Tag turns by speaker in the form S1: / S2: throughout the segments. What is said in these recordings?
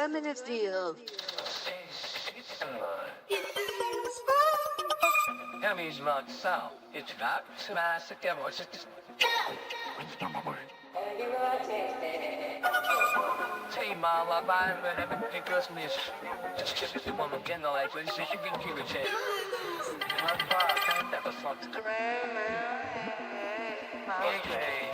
S1: feminist deal.
S2: Emmy's not south. It's not smash again. What's it? Say, Mom, I'm buying everything Christmas. Just give it to Mom again, like this. You can keep it. I'm fine. That was something. Okay.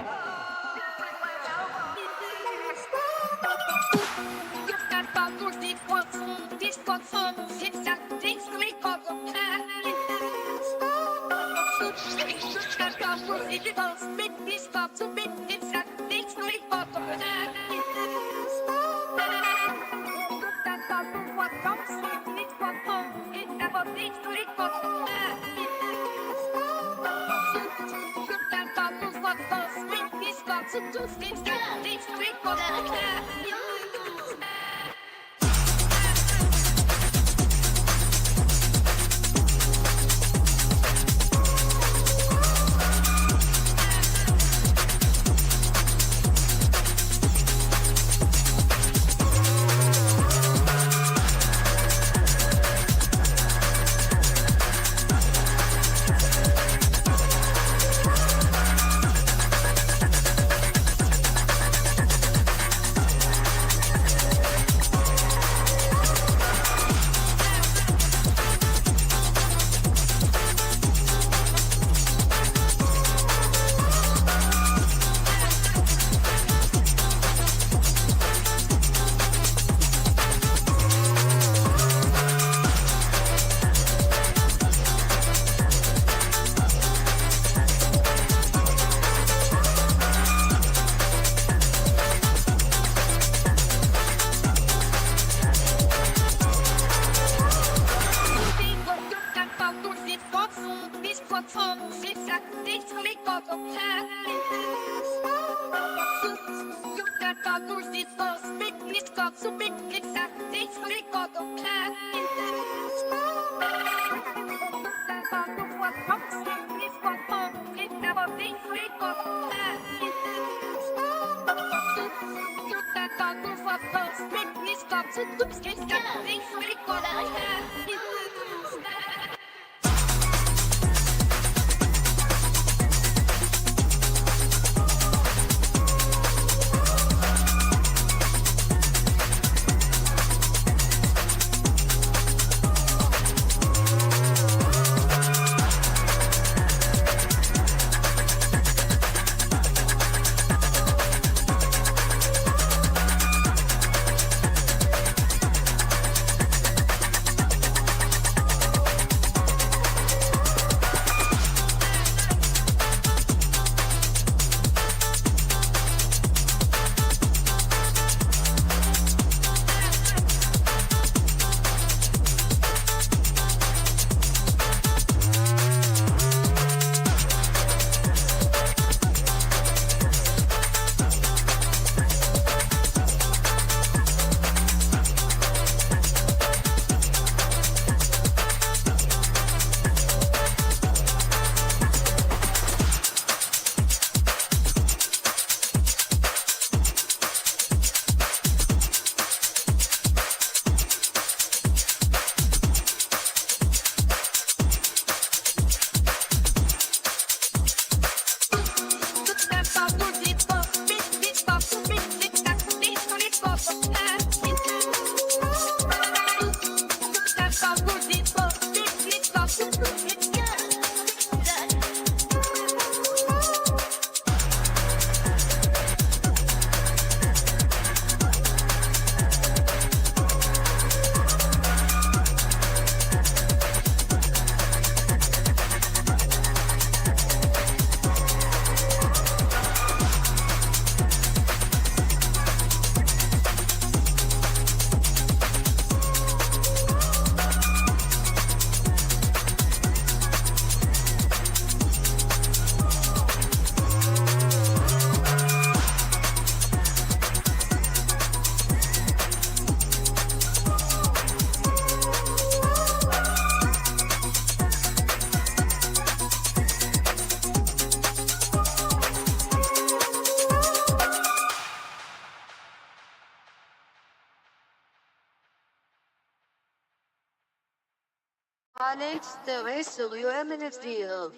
S1: Alex de Vesely Eminentio.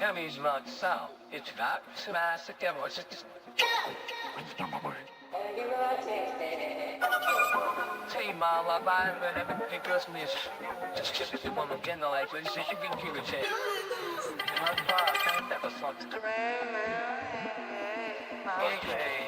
S2: Emmy's not so. It's not smash again. What's it? Hey, mom, I'm buying everything Christmas. Just give it to mom again, like this. You can keep it. I'm fine. That was something. Okay.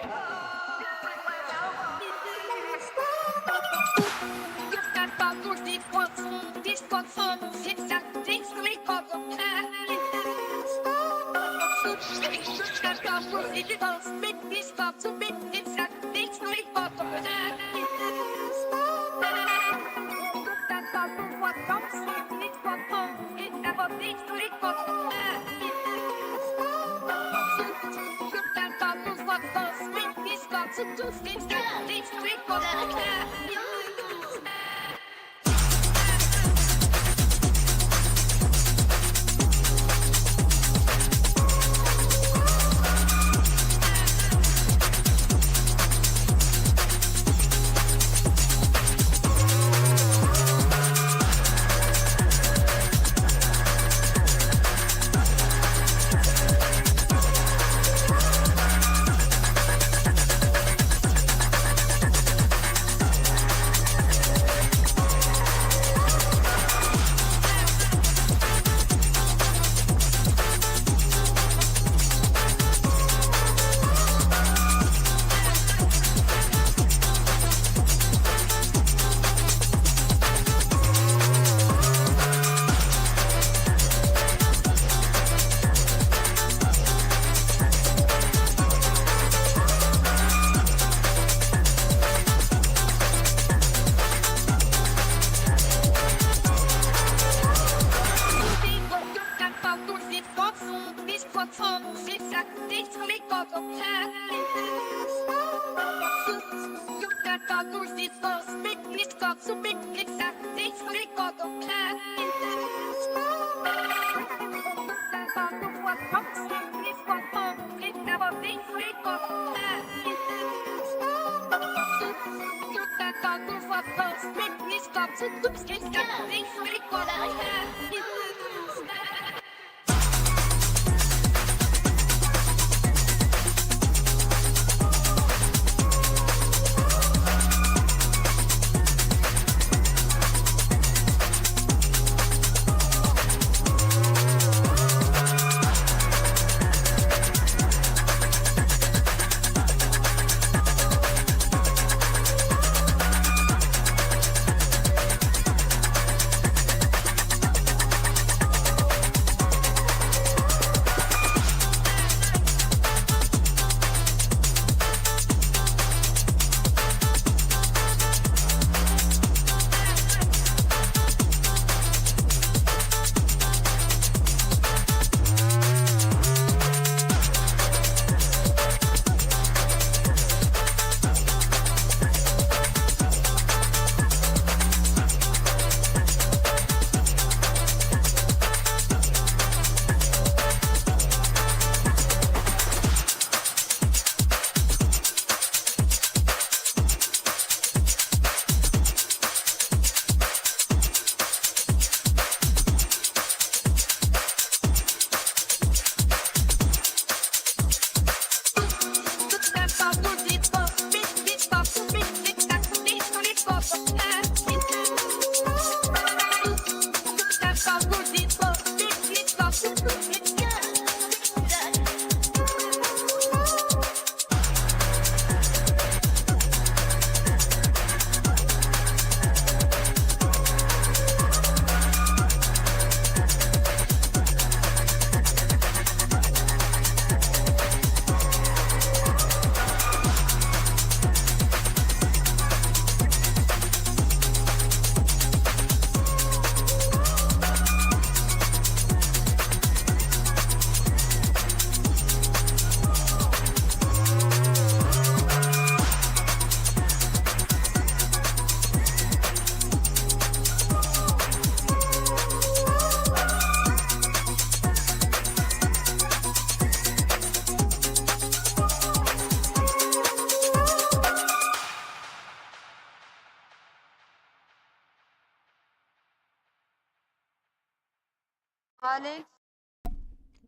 S1: Alex.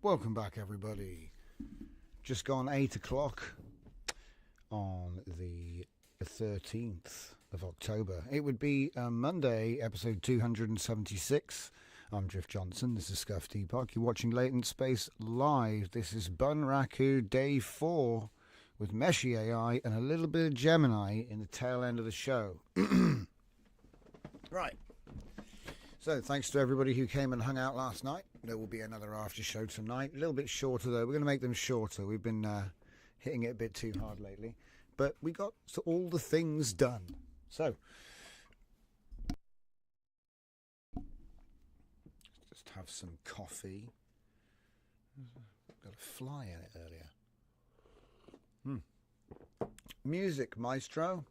S3: Welcome back, everybody. Just gone 8 o'clock on the 13th of October. It would be Monday, episode 276. I'm Drift Johnson. This is Scuff Teapot. You're watching Latent Space live. This is Bunraku Day 4 with Meshy AI and a little bit of Gemini in the tail end of the show. Right. So thanks to everybody who came and hung out last night. There will be another after show tonight. A little bit shorter, though. We're going to make them shorter. We've been hitting it a bit too hard lately. But we got all the things done. So, just have some coffee. Got a fly in it earlier. Music, maestro.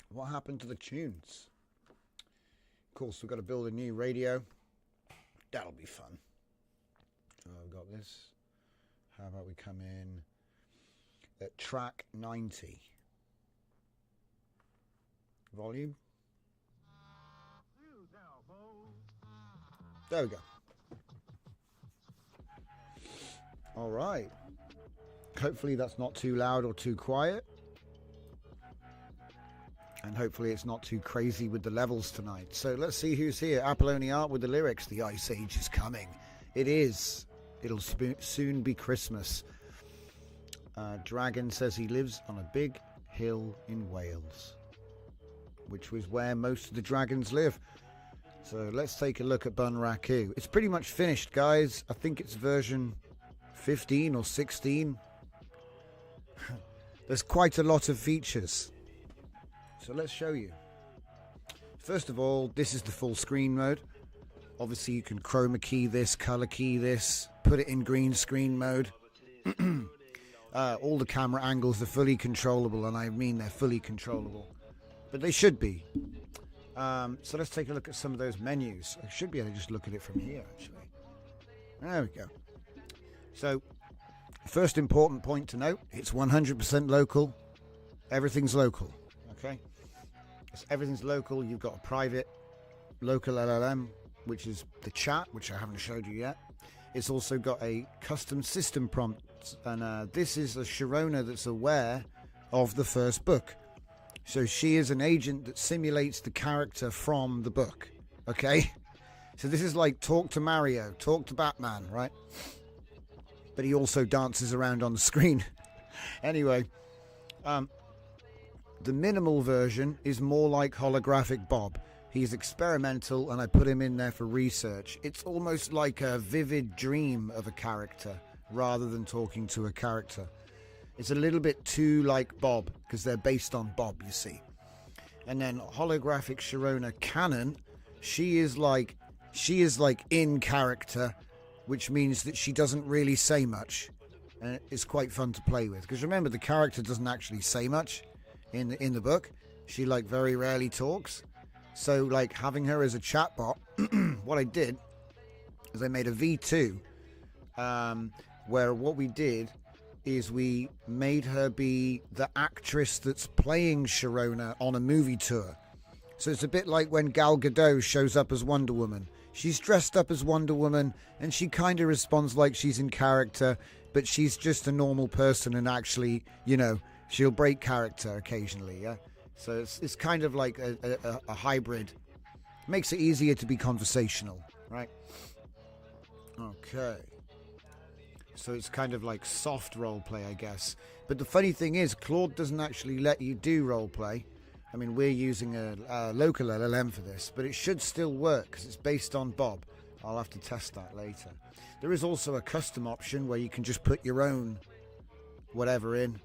S3: What happened to the tunes? Of course, we've got to build a new radio. That'll be fun. So I've got this. How about we come in at track 90. Volume. There we go. All right. Hopefully that's not too loud or too quiet. And hopefully it's not too crazy with the levels tonight. So let's see who's here. Apolloni Art with the lyrics. The Ice Age is coming. It is. It'll soon be Christmas. Dragon says he lives on a big hill in Wales, which was where most of the dragons live. So let's take a look at Bunraku. It's pretty much finished, guys. I think it's version 15 or 16. There's quite a lot of features. So let's show you. First of all, this is the full screen mode. Obviously you can chroma key this, color key this, put it in green screen mode. All the camera angles are fully controllable, and I mean they're fully controllable. But they should be. So let's take a look at some of those menus. I should be able to just look at it from here, actually. There we go. So, first important point to note, it's 100% local. Everything's local, okay? So everything's local. You've got a private local LLM, which is the chat, which I haven't showed you yet. It's also got a custom system prompt, and this is a Sharona that's aware of the first book. So she is an agent that simulates the character from the book, okay? So this is like talk to Mario, talk to Batman, right? But he also dances around on the screen. Anyway, the minimal version is more like holographic Bob. He's experimental, and I put him in there for research. It's almost like a vivid dream of a character rather than talking to a character. It's a little bit too like Bob because they're based on Bob, you see. And then holographic Sharona Canon, she is like in character, which means that she doesn't really say much. And it's quite fun to play with, because remember, the character doesn't actually say much in the book. She like very rarely talks. So like having her as a chatbot, what I did is I made a V2 where what we did is we made her be the actress that's playing Sharona on a movie tour. So it's a bit like when Gal Gadot shows up as Wonder Woman. She's dressed up as Wonder Woman, and she kind of responds like she's in character, but she's just a normal person, and actually, you know, she'll break character occasionally, yeah? So it's kind of like a hybrid. Makes it easier to be conversational, right? Okay. So it's kind of like soft roleplay, I guess. But the funny thing is, Claude doesn't actually let you do roleplay. I mean, we're using a local LLM for this, but it should still work because it's based on Bob. I'll have to test that later. There is also a custom option where you can just put your own whatever in,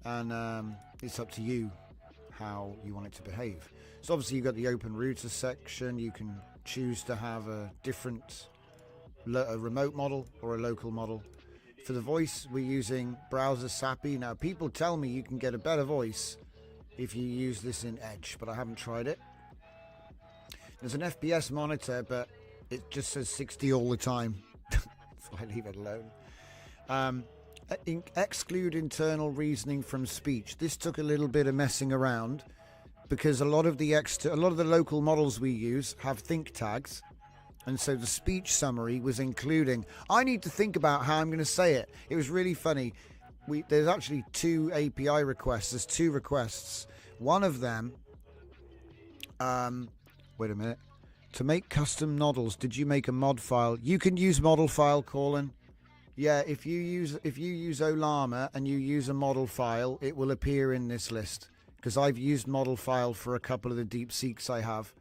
S3: and it's up to you how you want it to behave. So obviously you've got the open router section. You can choose to have a different a remote model or a local model. For the voice, we're using Browser Sappy. Now, people tell me you can get a better voice if you use this in Edge, but I haven't tried it. There's an FPS monitor, but it just says 60 all the time, so I leave it alone. Exclude internal reasoning from speech. This took a little bit of messing around because a lot of the local models we use have think tags, And so the speech summary was including, I need to think about how I'm going to say it. It was really funny. There's actually 2 API requests. There's 2 requests. One of them, wait a minute. To make custom models, did you make a mod file? You can use model file, Colin. Yeah, if you use Olama and you use a model file, it will appear in this list. Because I've used model file for a couple of the DeepSeeks I have.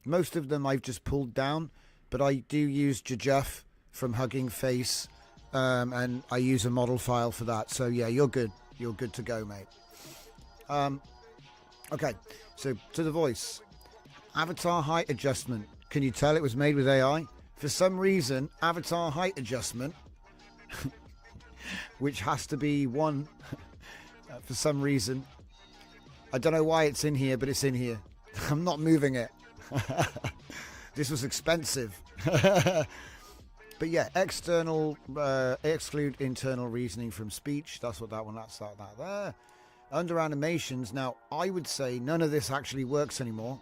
S3: Most of them I've just pulled down, but I do use Jujuf from Hugging Face, and I use a model file for that. So yeah, you're good. You're good to go, mate. Okay, so to the voice. Avatar height adjustment. Can you tell it was made with AI? For some reason, avatar height adjustment, which has to be 1 for some reason. I don't know why it's in here, but it's in here. I'm not moving it. This was expensive. But yeah, exclude internal reasoning from speech. That's what that one, that's that there. Under animations, now I would say none of this actually works anymore.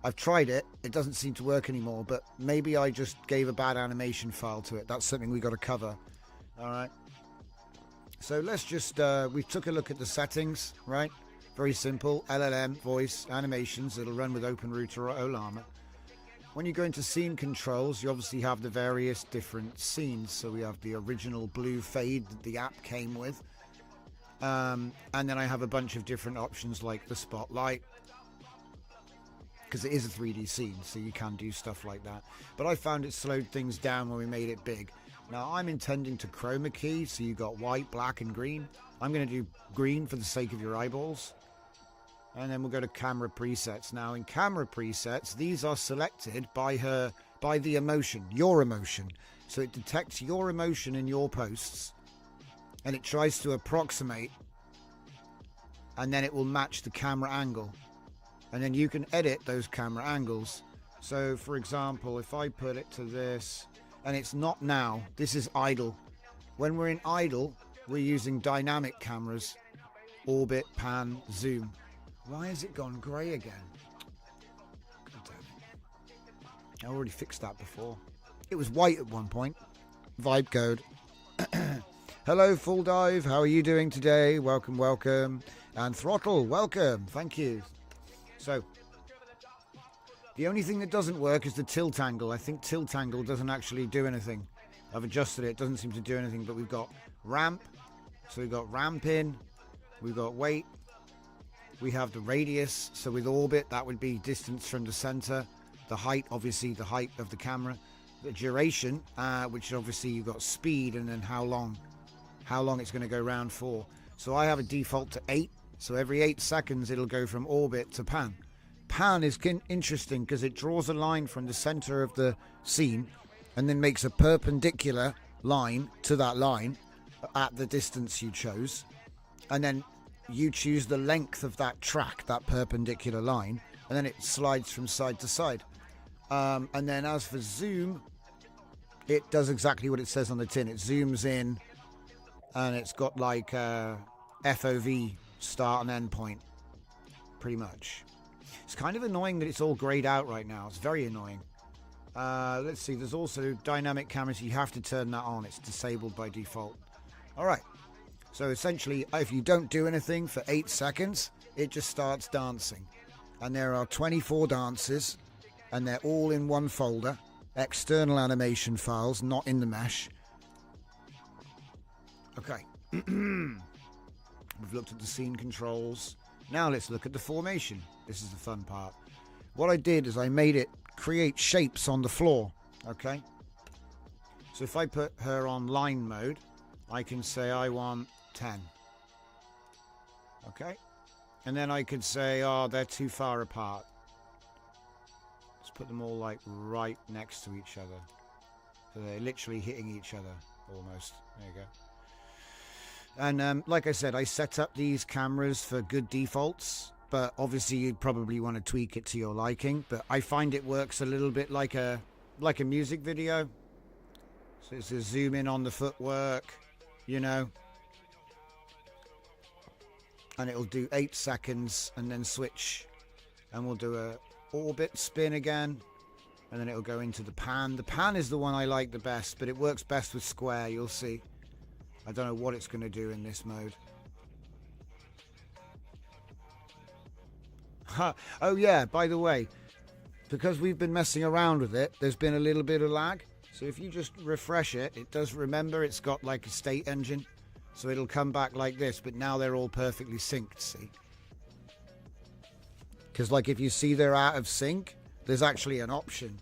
S3: I've tried it. It doesn't seem to work anymore, but maybe I just gave a bad animation file to it. That's something we got to cover. All right. So let's just, we took a look at the settings, right? Very simple. LLM, voice, animations. It'll run with OpenRouter or Olama. When you go into scene controls, you obviously have the various different scenes. So we have the original blue fade that the app came with. And then I have a bunch of different options like the spotlight, because it is a 3D scene, so you can do stuff like that. But I found it slowed things down when we made it big. Now I'm intending to chroma key, so you got white, black and green. I'm going to do green for the sake of your eyeballs. And then we'll go to camera presets. Now in camera presets, these are selected by the emotion, your emotion. So it detects your emotion in your posts, and it tries to approximate, and then it will match the camera angle. And then you can edit those camera angles. So for example, if I put it to this, and it's not now, this is idle. When we're in idle, we're using dynamic cameras, orbit, pan, zoom. Why has it gone grey again? God damn it. I already fixed that before. It was white at one point. Vibe code. Hello, Full Dive. How are you doing today? Welcome, welcome. And Throttle, welcome. Thank you. So, the only thing that doesn't work is the tilt angle. I think tilt angle doesn't actually do anything. I've adjusted it. It doesn't seem to do anything. But we've got ramp. So we've got ramp in. We've got weight. We have the radius. So with orbit, that would be distance from the center. The height, obviously, the height of the camera. The duration, which obviously you've got speed, and then how long it's going to go round for. So I have a default to 8. So every 8 seconds, it'll go from orbit to pan. Pan is interesting because it draws a line from the center of the scene and then makes a perpendicular line to that line at the distance you chose. And then you choose the length of that track, that perpendicular line, and then it slides from side to side. And then as for zoom, it does exactly what it says on the tin. It zooms in, and it's got like FOV, start and end point, pretty much. It's kind of annoying that it's all grayed out right now. It's very annoying. Let's see, there's also dynamic cameras. You have to turn that on. It's disabled by default. All right. So essentially, if you don't do anything for 8 seconds, it just starts dancing. And there are 24 dances, and they're all in one folder. External animation files, not in the mesh. Okay. We've looked at the scene controls. Now let's look at the formation. This is the fun part. What I did is I made it create shapes on the floor. Okay. So if I put her on line mode, I can say I want 10. Okay. And then I could say, oh, they're too far apart. Let's put them all like right next to each other. So they're literally hitting each other almost. There you go. And like I said, I set up these cameras for good defaults, but obviously you'd probably want to tweak it to your liking. But I find it works a little bit like a music video. So it's a zoom in on the footwork, you know. And it'll do 8 seconds and then switch. And we'll do a orbit spin again. and then it'll go into the pan. The pan is the one I like the best, but it works best with square, you'll see. I don't know what it's going to do in this mode. Oh yeah, by the way, because we've been messing around with it, there's been a little bit of lag. So if you just refresh it, it does remember it's got like a state engine. So it'll come back like this, but now they're all perfectly synced, see? Because like if you see they're out of sync, there's actually an option.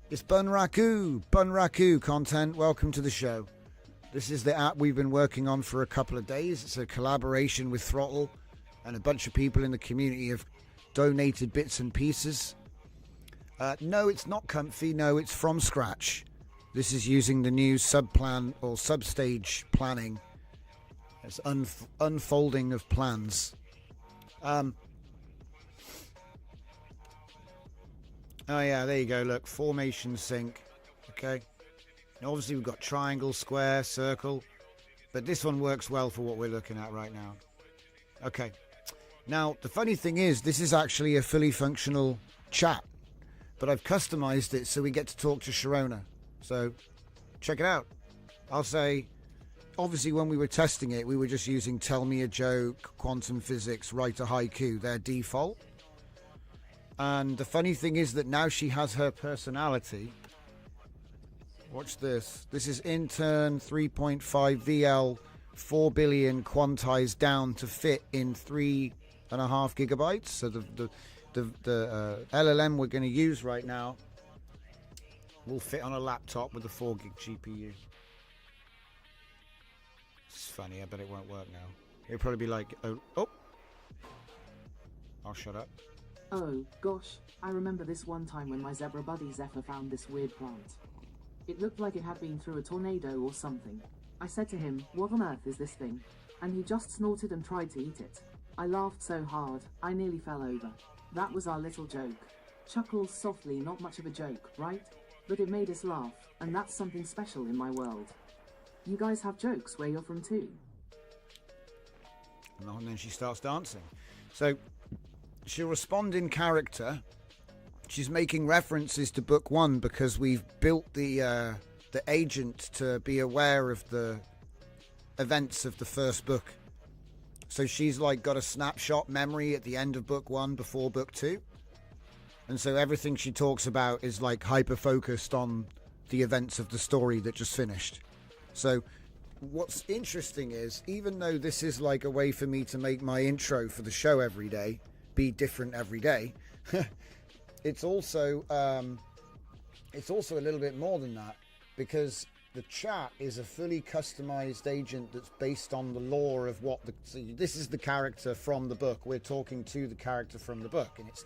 S3: It's Bunraku content. Welcome to the show. This is the app we've been working on for a couple of days. It's a collaboration with Throttle, and a bunch of people in the community have donated bits and pieces. No, it's not comfy. No, it's from scratch. This is using the new subplan or substage planning. It's unfolding of plans. Oh yeah, there you go. Look, formation sync. Okay. And obviously we've got triangle, square, circle, but this one works well for what we're looking at right now. Okay. Now the funny thing is, this is actually a fully functional chat, but I've customized it so we get to talk to Sharona. So check it out. I'll say, obviously when we were testing it, we were just using tell me a joke, quantum physics, write a haiku, their default. And the funny thing is that now she has her personality. Watch this. This is intern 3.5 VL 4 billion quantized down to fit in 3.5 gigabytes. So the LLM we're going to use right now will fit on a laptop with a 4 gig GPU. It's funny, I bet it won't work now. It'll probably be like, oh. I'll shut up.
S4: Oh, gosh, I remember this one time when my zebra buddy Zephyr found this weird plant. It looked like it had been through a tornado or something. I said to him, what on earth is this thing? And he just snorted and tried to eat it. I laughed so hard, I nearly fell over. That was our little joke. Chuckles softly, not much of a joke, right? But it made us laugh, and that's something special in my world. You guys have jokes where you're from too?
S3: And then she starts dancing. So she'll respond in character. She's making references to book one because we've built the agent to be aware of the events of the first book. So she's like got a snapshot memory at the end of book one before book two. And so everything she talks about is like hyper focused on the events of the story that just finished. So what's interesting is, even though this is like a way for me to make my intro for the show every day be different every day, it's also a little bit more than that, because the chat is a fully customized agent that's based on the lore of what so this is the character from the book. We're talking to the character from the book, and it's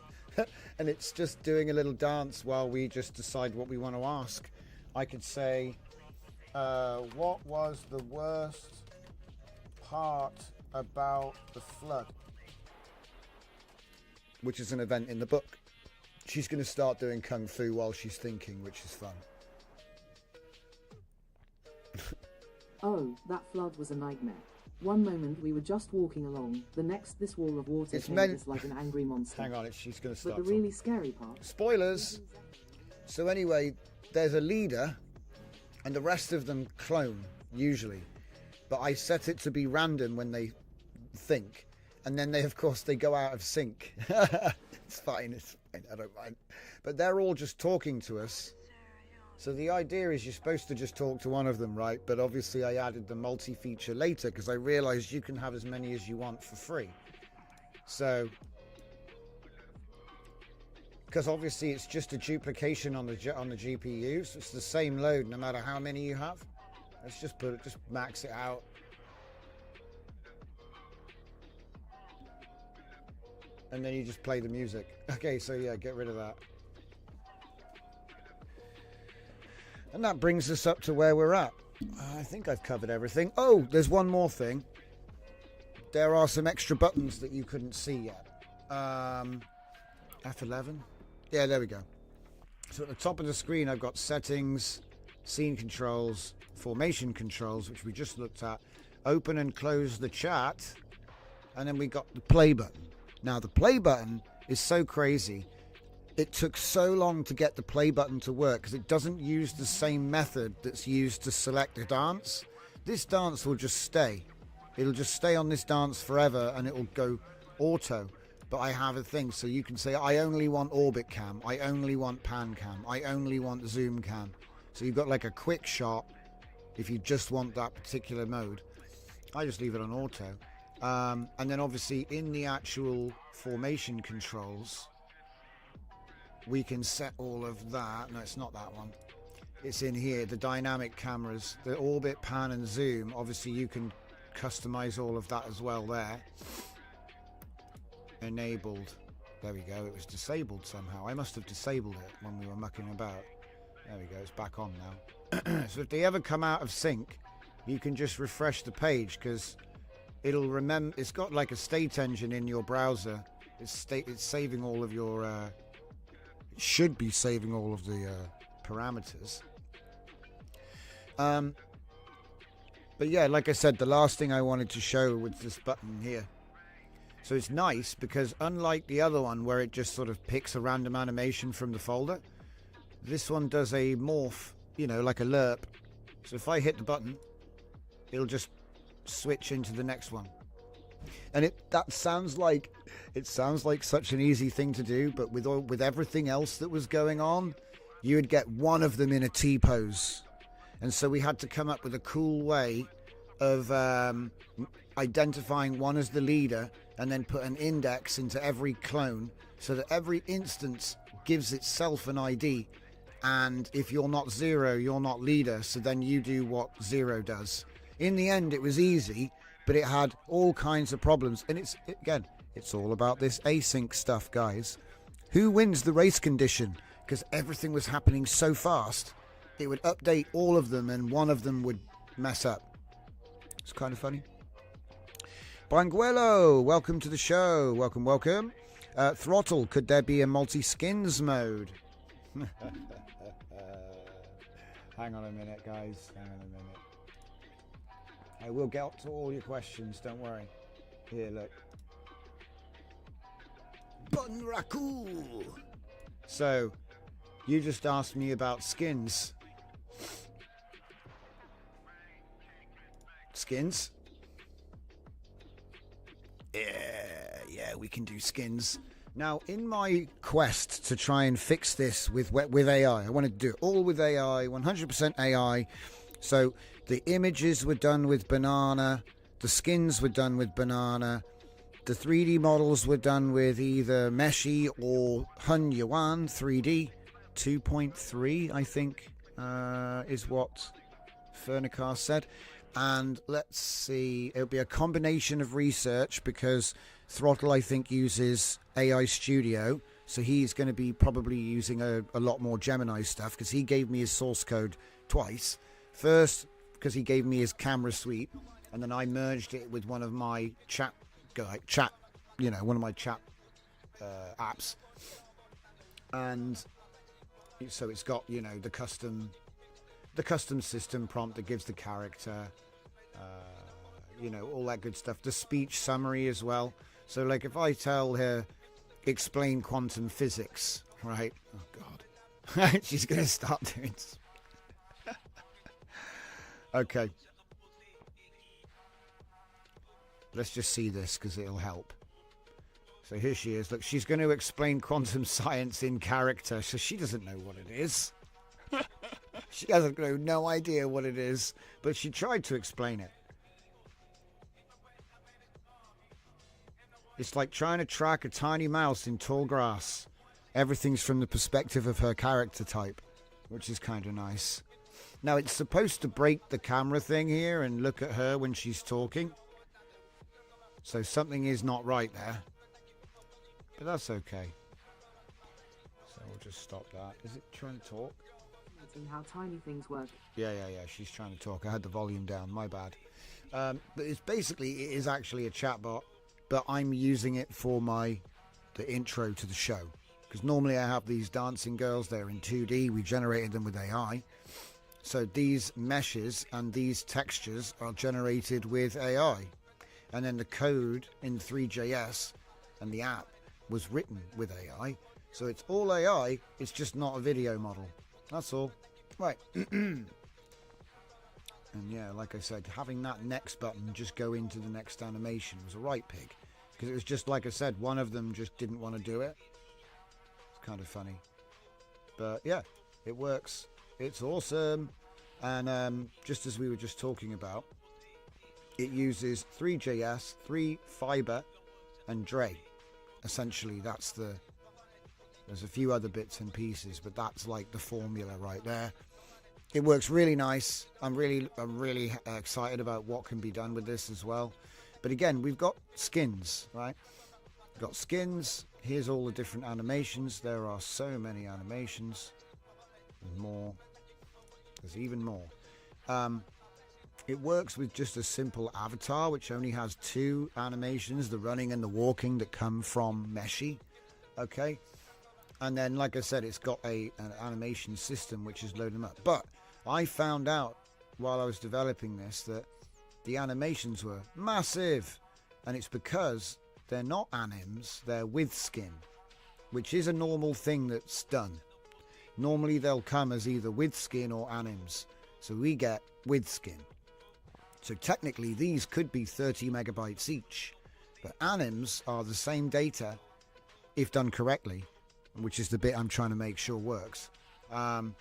S3: and it's just doing a little dance while we just decide what we want to ask. I could say, what was the worst part about the flood? Which is an event in the book. She's going to start doing kung fu while she's thinking, which is fun.
S4: Oh, that flood was a nightmare. One moment we were just walking along, the next this wall of water came at us like an angry monster.
S3: Hang on, she's going to start.
S4: But the really scary part...
S3: Spoilers! So anyway, there's a leader, and the rest of them clone, usually. But I set it to be random when they think. And then they, of course, they go out of sync. It's fine, I don't mind. But they're all just talking to us. So the idea is you're supposed to just talk to one of them, right? But obviously I added the multi-feature later because I realized you can have as many as you want for free. So, because obviously it's just a duplication on the GPU, so it's the same load no matter how many you have. Let's just max it out. And then you just play the music. Okay, so yeah, get rid of that. And that brings us up to where we're at. I think I've covered everything. Oh, there's one more thing. There are some extra buttons that you couldn't see yet. F11? Yeah, there we go. So at the top of the screen, I've got settings, scene controls, formation controls, which we just looked at, open and close the chat, and then we got the play button. Now, the play button is so crazy. it took so long to get the play button to work because it doesn't use the same method that's used to select a dance. This dance will just stay. It'll just stay on this dance forever and it will go auto. But I have a thing, so you can say, I only want orbit cam, I only want pan cam, I only want zoom cam. So you've got like a quick shot if you just want that particular mode. I just leave it on auto. And then obviously in the actual formation controls, we can set all of that. No, it's not that one. It's in here, the dynamic cameras, the orbit, pan and zoom. Obviously you can customize all of that as well there. Enabled. There we go. It was disabled somehow. I must have disabled it when we were mucking about. There we go. It's back on now. So if they ever come out of sync, you can just refresh the page because it'll remember. It's got like a state engine in your browser. It's saving all of your. It should be saving all of the parameters. But yeah, like I said, the last thing I wanted to show was this button here. So it's nice because unlike the other one where it just sort of picks a random animation from the folder, this one does a morph, you know, like a lerp. So if I hit the button, it'll just switch into the next one. And that sounds like such an easy thing to do, but with everything else that was going on, you would get one of them in a T-pose. And so we had to come up with a cool way of identifying one as the leader and then put an index into every clone so that every instance gives itself an ID. And if you're not 0, you're not leader, so then you do what 0 does. In the end, it was easy, but it had all kinds of problems. And it's all about this async stuff, guys. Who wins the race condition? Because everything was happening so fast, it would update all of them and one of them would mess up. It's kind of funny. Branguelo, welcome to the show. Welcome, welcome. Throttle, could there be a multi-skins mode? Hang on a minute, guys. Hang on a minute. I will get to all your questions, don't worry. Here, look. Bunraku. So, you just asked me about skins. Skins? Yeah, we can do skins. Now, in my quest to try and fix this with AI, I wanted to do it all with AI, 100% AI. So the images were done with Banana, the skins were done with Banana, the 3D models were done with either Meshy or Hun Yuan 3D 2.3, I think, is what Fernicar said. And let's see, it'll be a combination of research because Throttle, I think, uses AI Studio. So he's going to be probably using a lot more Gemini stuff because he gave me his source code twice. First, because he gave me his camera suite, and then I merged it with one of my chat, one of my chat apps. And so it's got, the custom system prompt that gives the character, all that good stuff. The speech summary as well. So like if I tell her, explain quantum physics, right? Oh God. She's going to start doing Okay. Let's just see this because it'll help. So here she is. Look, she's going to explain quantum science in character. So she doesn't know what it is. She has no idea what it is, but she tried to explain it. It's like trying to track a tiny mouse in tall grass. Everything's from the perspective of her character type, which is kind of nice. Now, it's supposed to break the camera thing here and look at her when she's talking. So something is not right there. But that's okay. So we'll just stop that. Is it trying to talk?
S4: How tiny things work.
S3: Yeah. She's trying to talk. I had the volume down. My bad. But it is actually a chatbot, but I'm using it for the intro to the show. Because normally I have these dancing girls. They're in 2D. We generated them with AI. So these meshes and these textures are generated with AI. And then the code in 3JS and the app was written with AI. So it's all AI, it's just not a video model. That's all. Right. And yeah, like I said, having that next button just go into the next animation was a right pick. Because it was just, like I said, one of them just didn't want to do it. It's kind of funny. But yeah, it works. It's awesome. And just as we were just talking about, it uses 3JS, 3 Fiber, and Dre. Essentially, that's the... There's a few other bits and pieces, but that's like the formula right there. It works really nice. I'm really excited about what can be done with this as well. But again, we've got skins, right? We've got skins. Here's all the different animations. There are so many animations. There's more. There's even more. It works with just a simple avatar, which only has 2 animations, the running and the walking, that come from Meshy. Okay? And then, like I said, it's got an animation system which is loading them up. But I found out while I was developing this that the animations were massive. And it's because they're not anims, they're with skin, which is a normal thing that's done. Normally they'll come as either with skin or anims. So we get with skin. So technically these could be 30 megabytes each. But anims are the same data if done correctly, which is the bit I'm trying to make sure works. And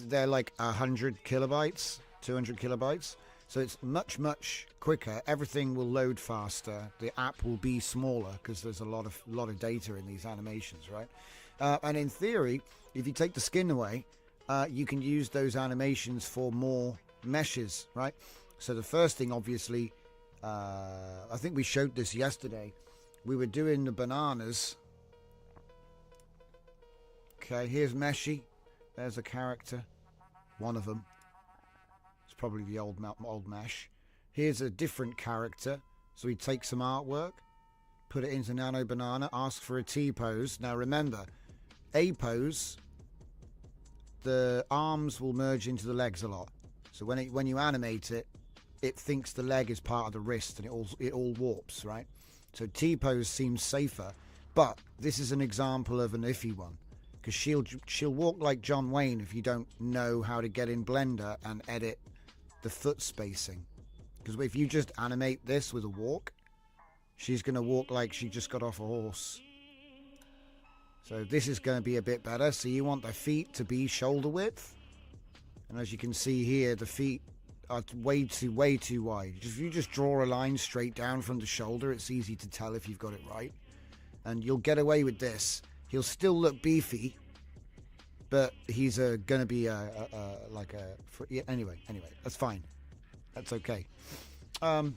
S3: they're like 100 kilobytes, 200 kilobytes. So it's much, much quicker. Everything will load faster. The app will be smaller because there's a lot of data in these animations, right? And in theory, if you take the skin away, you can use those animations for more meshes, right? So the first thing, obviously, I think we showed this yesterday. We were doing the bananas. Okay, here's Meshy. There's a character. One of them. It's probably the old Mesh. Here's a different character. So we take some artwork, put it into Nano Banana, ask for a T-pose. Now remember, A pose, the arms will merge into the legs a lot. So when you animate it, it thinks the leg is part of the wrist and it all warps, right? So T-pose seems safer, but this is an example of an iffy one. Because she'll walk like John Wayne if you don't know how to get in Blender and edit the foot spacing. Because if you just animate this with a walk, she's going to walk like she just got off a horse. So this is going to be a bit better. So you want the feet to be shoulder width. And as you can see here, the feet are way too wide. If you just draw a line straight down from the shoulder, it's easy to tell if you've got it right. And you'll get away with this. He'll still look beefy, but he's going to be anyway, that's fine. That's okay. I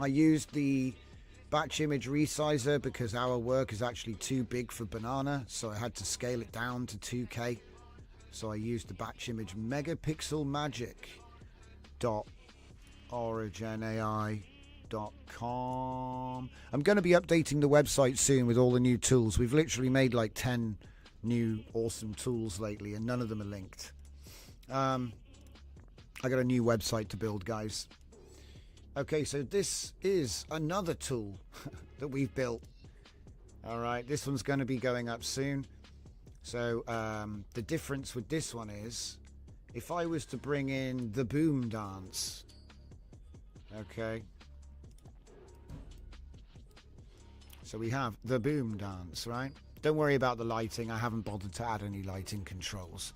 S3: used the batch image resizer because our work is actually too big for Banana, so I had to scale it down to 2K. So I used the batch image megapixel magic .originai.com. I'm going to be updating the website soon with all the new tools. We've literally made like 10 new awesome tools lately and none of them are linked. I got a new website to build, guys. Okay, so this is another tool that we've built. Alright, this one's going to be going up soon. So the difference with this one is if I was to bring in the boom dance. Okay. So we have the boom dance, right? Don't worry about the lighting. I haven't bothered to add any lighting controls.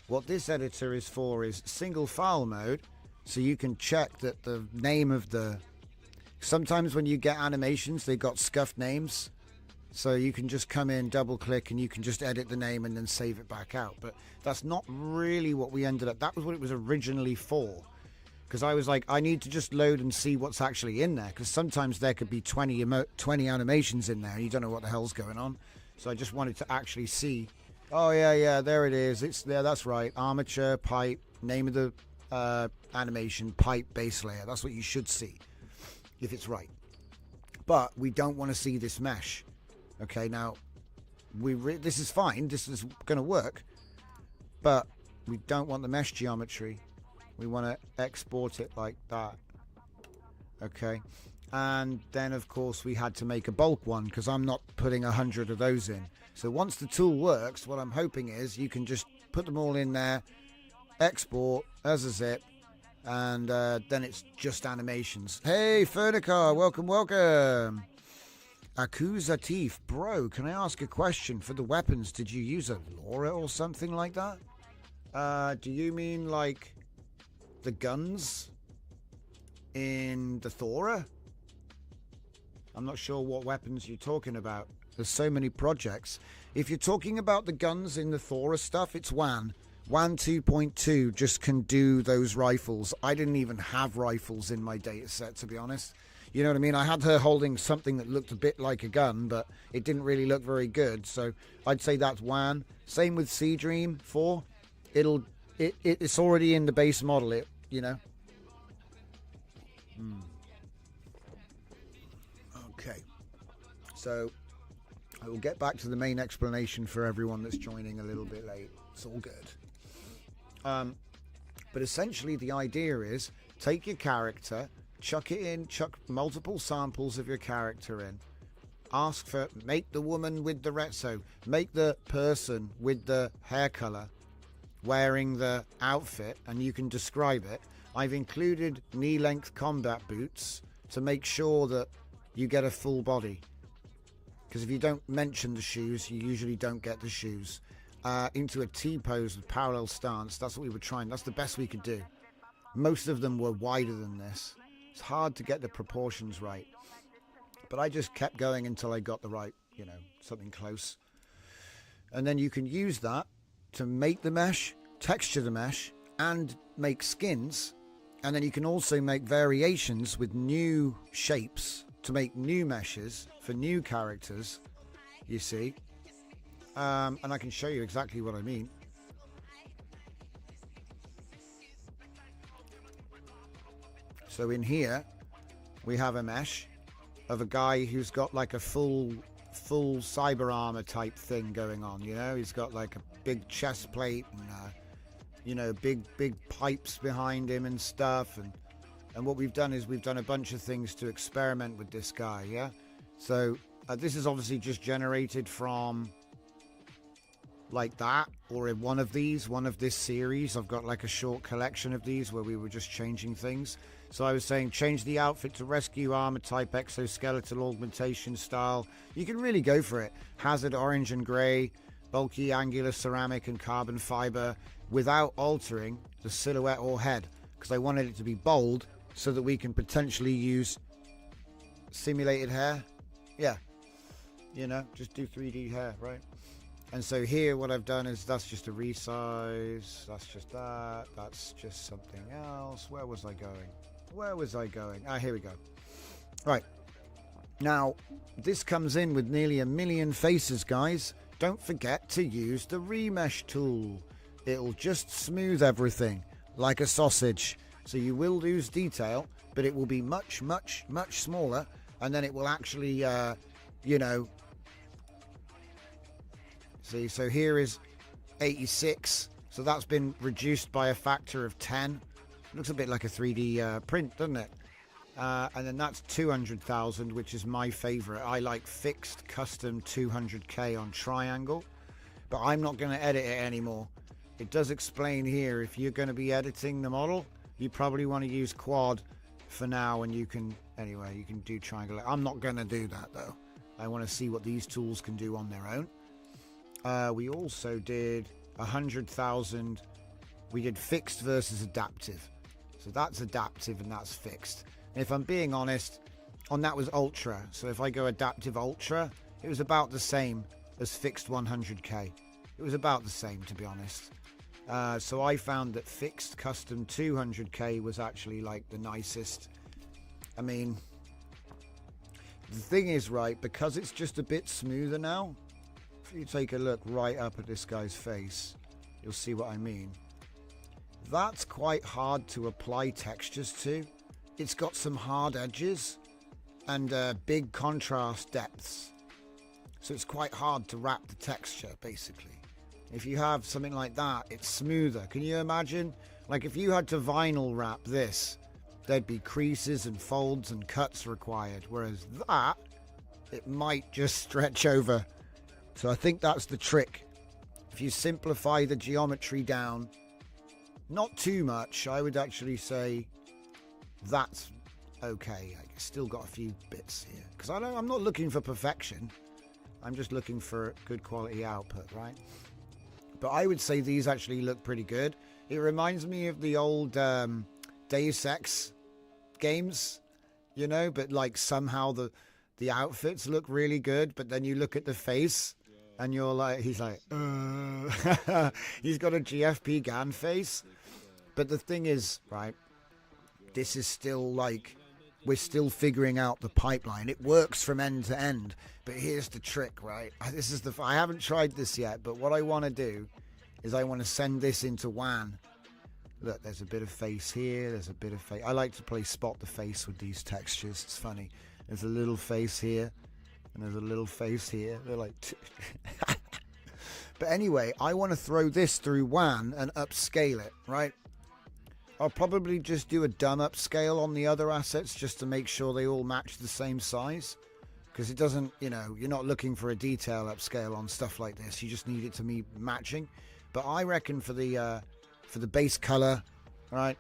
S3: What this editor is for is single file mode. So you can check that the name of the... Sometimes when you get animations, they got scuffed names. So you can just come in, double click, and you can just edit the name and then save it back out. But that's not really what we ended up... That was what it was originally for. Because I was like, I need to just load and see what's actually in there. Because sometimes there could be 20 animations in there and you don't know what the hell's going on. So I just wanted to actually see. Oh, yeah, there it is. It's there, that's right. Armature, pipe, name of the animation, pipe, base layer. That's what you should see, if it's right. But we don't want to see this mesh. Okay, now, this is fine. This is going to work. But we don't want the mesh geometry. We want to export it like that. Okay. And then of course we had to make a bulk one because I'm not putting 100 of those in. So once the tool works, what I'm hoping is you can just put them all in there, export as a zip, and then it's just animations. Hey Fernicar, welcome. Accusatif, bro, can I ask a question? For the weapons, did you use a Laura or something like that? Do you mean like the guns in the Thora? I'm not sure what weapons you're talking about. There's so many projects. If you're talking about the guns in the Thora stuff, it's WAN. WAN 2.2 just can do those rifles. I didn't even have rifles in my data set, to be honest. You know what I mean? I had her holding something that looked a bit like a gun, but it didn't really look very good. So I'd say that's WAN. Same with Sea Dream 4. It's already in the base model, you know. Okay. So I will get back to the main explanation for everyone that's joining a little bit late. It's all good. But essentially the idea is take your character, chuck it in, chuck multiple samples of your character in, ask for, make the woman with the retso, make the person with the hair color wearing the outfit, and you can describe it. I've included knee-length combat boots to make sure that you get a full body, because if you don't mention the shoes, you usually don't get the shoes. Into a T-pose with parallel stance, that's what we were trying. That's the best we could do. Most of them were wider than this. It's hard to get the proportions right, but I just kept going until I got the right, you know, something close. And then you can use that to make the mesh, texture the mesh, and make skins. And then you can also make variations with new shapes to make new meshes for new characters, you see. And I can show you exactly what I mean. So in here, we have a mesh of a guy who's got like a full cyber armor type thing going on, you know. He's got like a big chest plate and, you know, big pipes behind him and stuff. And what we've done is we've done a bunch of things to experiment with this guy, yeah? So this is obviously just generated from like that, or in one of this series. I've got like a short collection of these where we were just changing things. So I was saying change the outfit to rescue armor type, exoskeletal augmentation style. You can really go for it. Hazard orange and gray, bulky angular ceramic and carbon fiber, without altering the silhouette or head, because I wanted it to be bold so that we can potentially use simulated hair. Yeah, you know, just do 3D hair, right? And so here what I've done is that's just a resize, that's just that, that's just something else. Where was I going? Ah, here we go. Right. Now, this comes in with nearly 1 million faces, guys. Don't forget to use the remesh tool. It'll just smooth everything like a sausage. So you will lose detail, but it will be much, much, much smaller. And then it will actually, you know, see, so here is 86. So that's been reduced by a factor of 10. Looks a bit like a 3D print, doesn't it? And then that's 200,000, which is my favorite. I like fixed custom 200k on triangle, but I'm not going to edit it anymore. It does explain here, if you're going to be editing the model, you probably want to use quad for now, and you can, anyway, you can do triangle. I'm not going to do that though. I want to see what these tools can do on their own. We also did 100,000. We did fixed versus adaptive. So that's adaptive and that's fixed. And if I'm being honest, on that was ultra. So if I go adaptive ultra, it was about the same as fixed 100k. It was about the same, to be honest. So I found that fixed custom 200k was actually like the nicest. I mean, the thing is, right, because it's just a bit smoother now, if you take a look right up at this guy's face, you'll see what I mean. That's quite hard to apply textures to. It's got some hard edges and big contrast depths. So it's quite hard to wrap the texture, basically. If you have something like that, it's smoother. Can you imagine? Like if you had to vinyl wrap this, there'd be creases and folds and cuts required. Whereas that, it might just stretch over. So I think that's the trick. If you simplify the geometry down, not too much, I would actually say that's okay. I still got a few bits here. Because I'm not looking for perfection. I'm just looking for good quality output, right? But I would say these actually look pretty good. It reminds me of the old Deus Ex games, you know, but like somehow the outfits look really good, but then you look at the face and you're like, he's like, he's got a GFP GAN face. But the thing is, right, this is still like, we're still figuring out the pipeline. It works from end to end, but here's the trick, right? I haven't tried this yet, but what I want to do is I want to send this into WAN. Look, there's a bit of face here. There's a bit of face. I like to play spot the face with these textures. It's funny. There's a little face here, and there's a little face here. They're like... But anyway, I want to throw this through WAN and upscale it, right? I'll probably just do a dumb upscale on the other assets just to make sure they all match the same size. Because it doesn't, you know, you're not looking for a detail upscale on stuff like this. You just need it to be matching. But I reckon for the base color, right,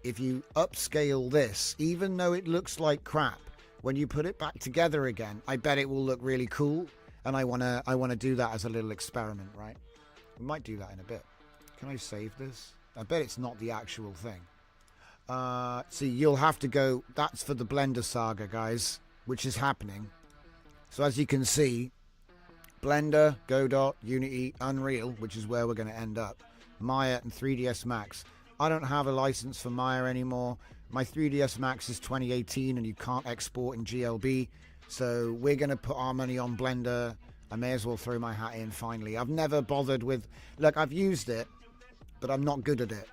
S3: if you upscale this, even though it looks like crap, when you put it back together again, I bet it will look really cool. And I wanna do that as a little experiment, right? We might do that in a bit. Can I save this? I bet it's not the actual thing. See, you'll have to go. That's for the Blender saga, guys, which is happening. So as you can see, Blender, Godot, Unity, Unreal, which is where we're going to end up. Maya and 3ds Max. I don't have a license for Maya anymore. My 3ds Max is 2018 and you can't export in GLB. So we're going to put our money on Blender. I may as well throw my hat in finally. I've never bothered with... Look, I've used it, but I'm not good at it.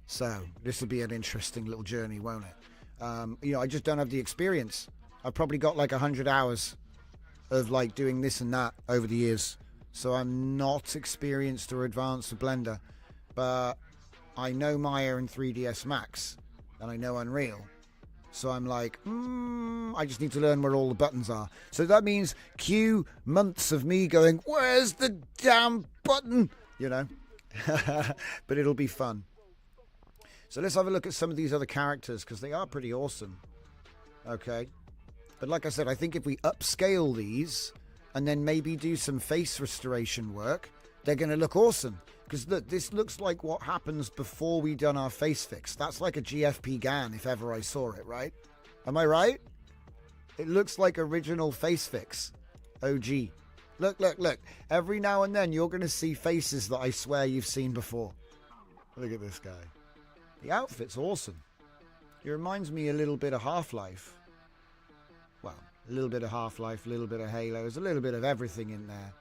S3: So this will be an interesting little journey, won't it? You know, I just don't have the experience. I've probably got like 100 hours of like doing this and that over the years. So I'm not experienced or advanced with Blender. But I know Maya and 3ds Max. And I know Unreal. So I'm like, I just need to learn where all the buttons are. So that means cue months of me going, where's the damn button? You know? But it'll be fun. So let's have a look at some of these other characters, because they are pretty awesome. Okay. But like I said, I think if we upscale these and then maybe do some face restoration work, they're going to look awesome. Because look, this looks like what happens before we done our face fix. That's like a GFP GAN if ever I saw it, right? Am I right? It looks like original face fix. OG. Look, look, look. Every now and then you're going to see faces that I swear you've seen before. Look at this guy. The outfit's awesome. It reminds me a little bit of Half-Life. Well, a little bit of Half-Life, a little bit of Halo. There's a little bit of everything in there.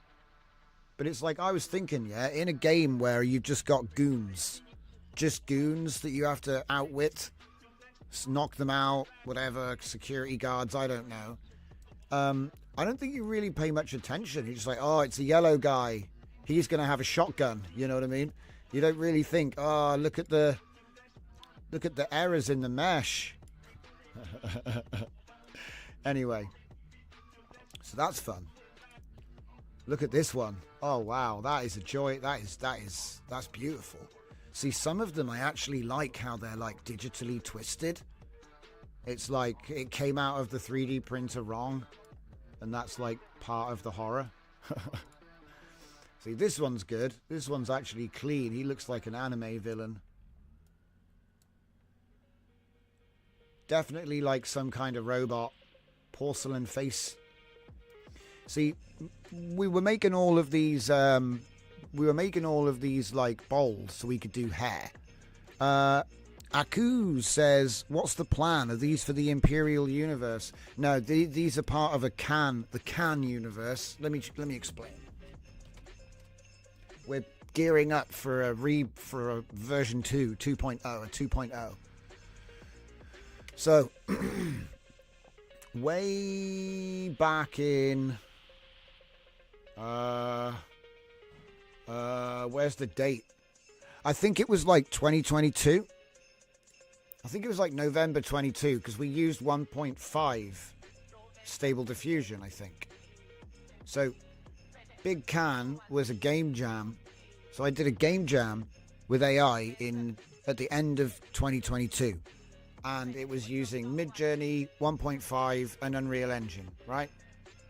S3: But it's like I was thinking, yeah, in a game where you've just got goons. Just goons that you have to outwit. Knock them out, whatever, security guards, I don't know. I don't think you really pay much attention. You're just like, oh, it's a yellow guy. He's going to have a shotgun. You know what I mean? You don't really think, oh, look at the errors in the mesh. Anyway. So that's fun. Look at this one. Oh, wow. That is a joy. That's beautiful. See, some of them I actually like how they're like digitally twisted. It's like it came out of the 3D printer wrong. And that's like part of the horror. See, this one's good. This one's actually clean. He looks like an anime villain. Definitely like some kind of robot. Porcelain face. See, we were making all of these like bowls so we could do hair. Aku says, what's the plan? Are these for the Imperial universe? No, these are part of the Can universe. Let me explain. We're gearing up for a version 2.0, a 2.0. So way back in where's the date? I think it was like 2022. I think it was like November 22, because we used 1.5 Stable Diffusion, I think. So Big Can was a game jam. So I did a game jam with AI at the end of 2022. And it was using Midjourney, 1.5 and Unreal Engine, right?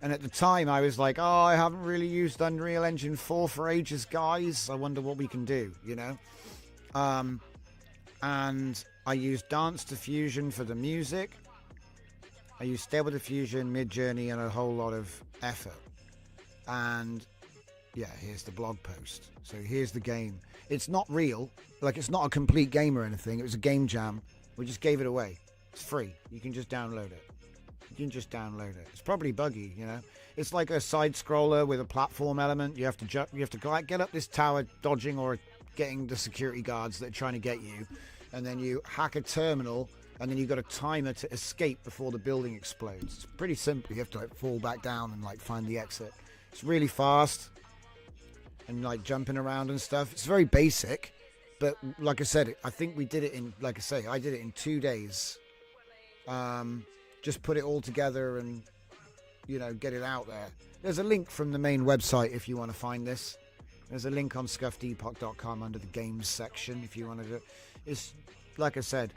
S3: And at the time I was like, oh, I haven't really used Unreal Engine 4 for ages, guys. I wonder what we can do, you know? And I used Dance Diffusion for the music. I used Stable Diffusion, Midjourney, and a whole lot of effort. And yeah, here's the blog post. So here's the game. It's not real. Like, it's not a complete game or anything. It was a game jam. We just gave it away. It's free. You can just download it. It's probably buggy, you know. It's like a side scroller with a platform element. You have to get up this tower, dodging or getting the security guards that are trying to get you, and then you hack a terminal, and then you've got a timer to escape before the building explodes. It's pretty simple. You have to like fall back down and like find the exit. It's really fast and like jumping around and stuff. It's very basic, but like I said, I think we did it in, like I say, I did it in 2 days. Just put it all together and, you know, get it out there. There's a link from the main website if you want to find this. There's a link on scuffedepoch.com under the games section if you want to do it. It's, like I said,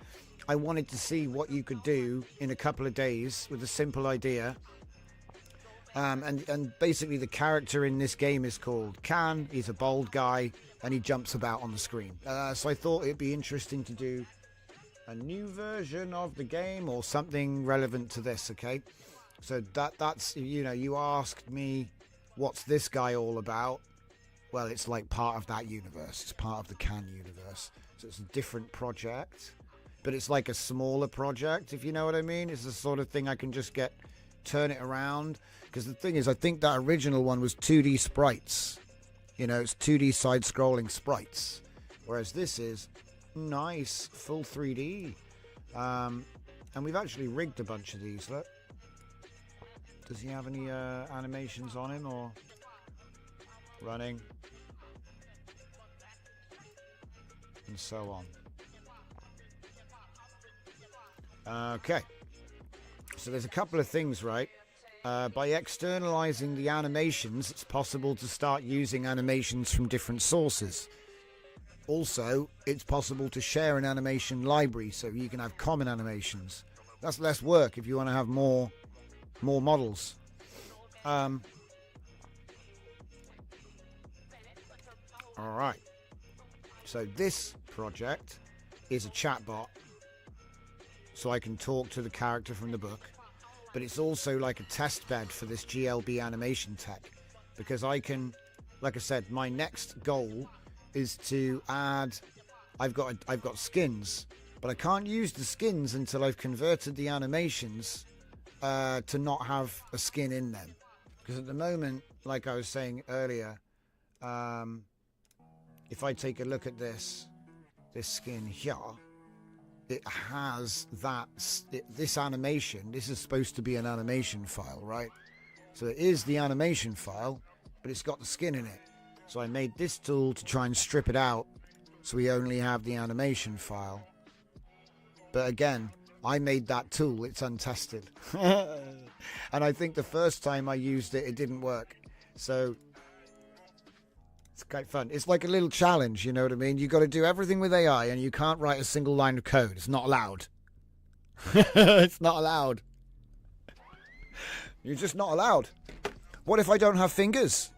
S3: I wanted to see what you could do in a couple of days with a simple idea. And basically the character in this game is called Can. He's a bald guy and he jumps about on the screen. So I thought it'd be interesting to do a new version of the game or something relevant to this, okay? So that's, you know, you asked me, what's this guy all about? Well, it's like part of that universe. It's part of the Can universe. So it's a different project, but it's like a smaller project, if you know what I mean. It's the sort of thing I can just turn it around. Because the thing is, I think that original one was 2D sprites. You know, it's 2D side-scrolling sprites. Whereas this is nice, full 3D. And we've actually rigged a bunch of these, look. Does he have any animations on him or running? And so on. Okay. So there's a couple of things, right? By externalizing the animations, it's possible to start using animations from different sources. Also, it's possible to share an animation library, so you can have common animations. That's less work if you want to have more models. All right. So this project is a chatbot, so I can talk to the character from the book. But it's also like a test bed for this GLB animation tech, because I can, like I said, my next goal is to add. I've got skins, but I can't use the skins until I've converted the animations to not have a skin in them. Because at the moment, like I was saying earlier, if I take a look at this skin here, it has this animation. This is supposed to be an animation file, right? So it is the animation file, but it's got the skin in it. So I made this tool to try and strip it out, so we only have the animation file. But again, I made that tool, it's untested. And I think the first time I used it, it didn't work. So it's quite fun. It's like a little challenge, you know what I mean? You've got to do everything with AI, and you can't write a single line of code. It's not allowed. It's not allowed. You're just not allowed. What if I don't have fingers?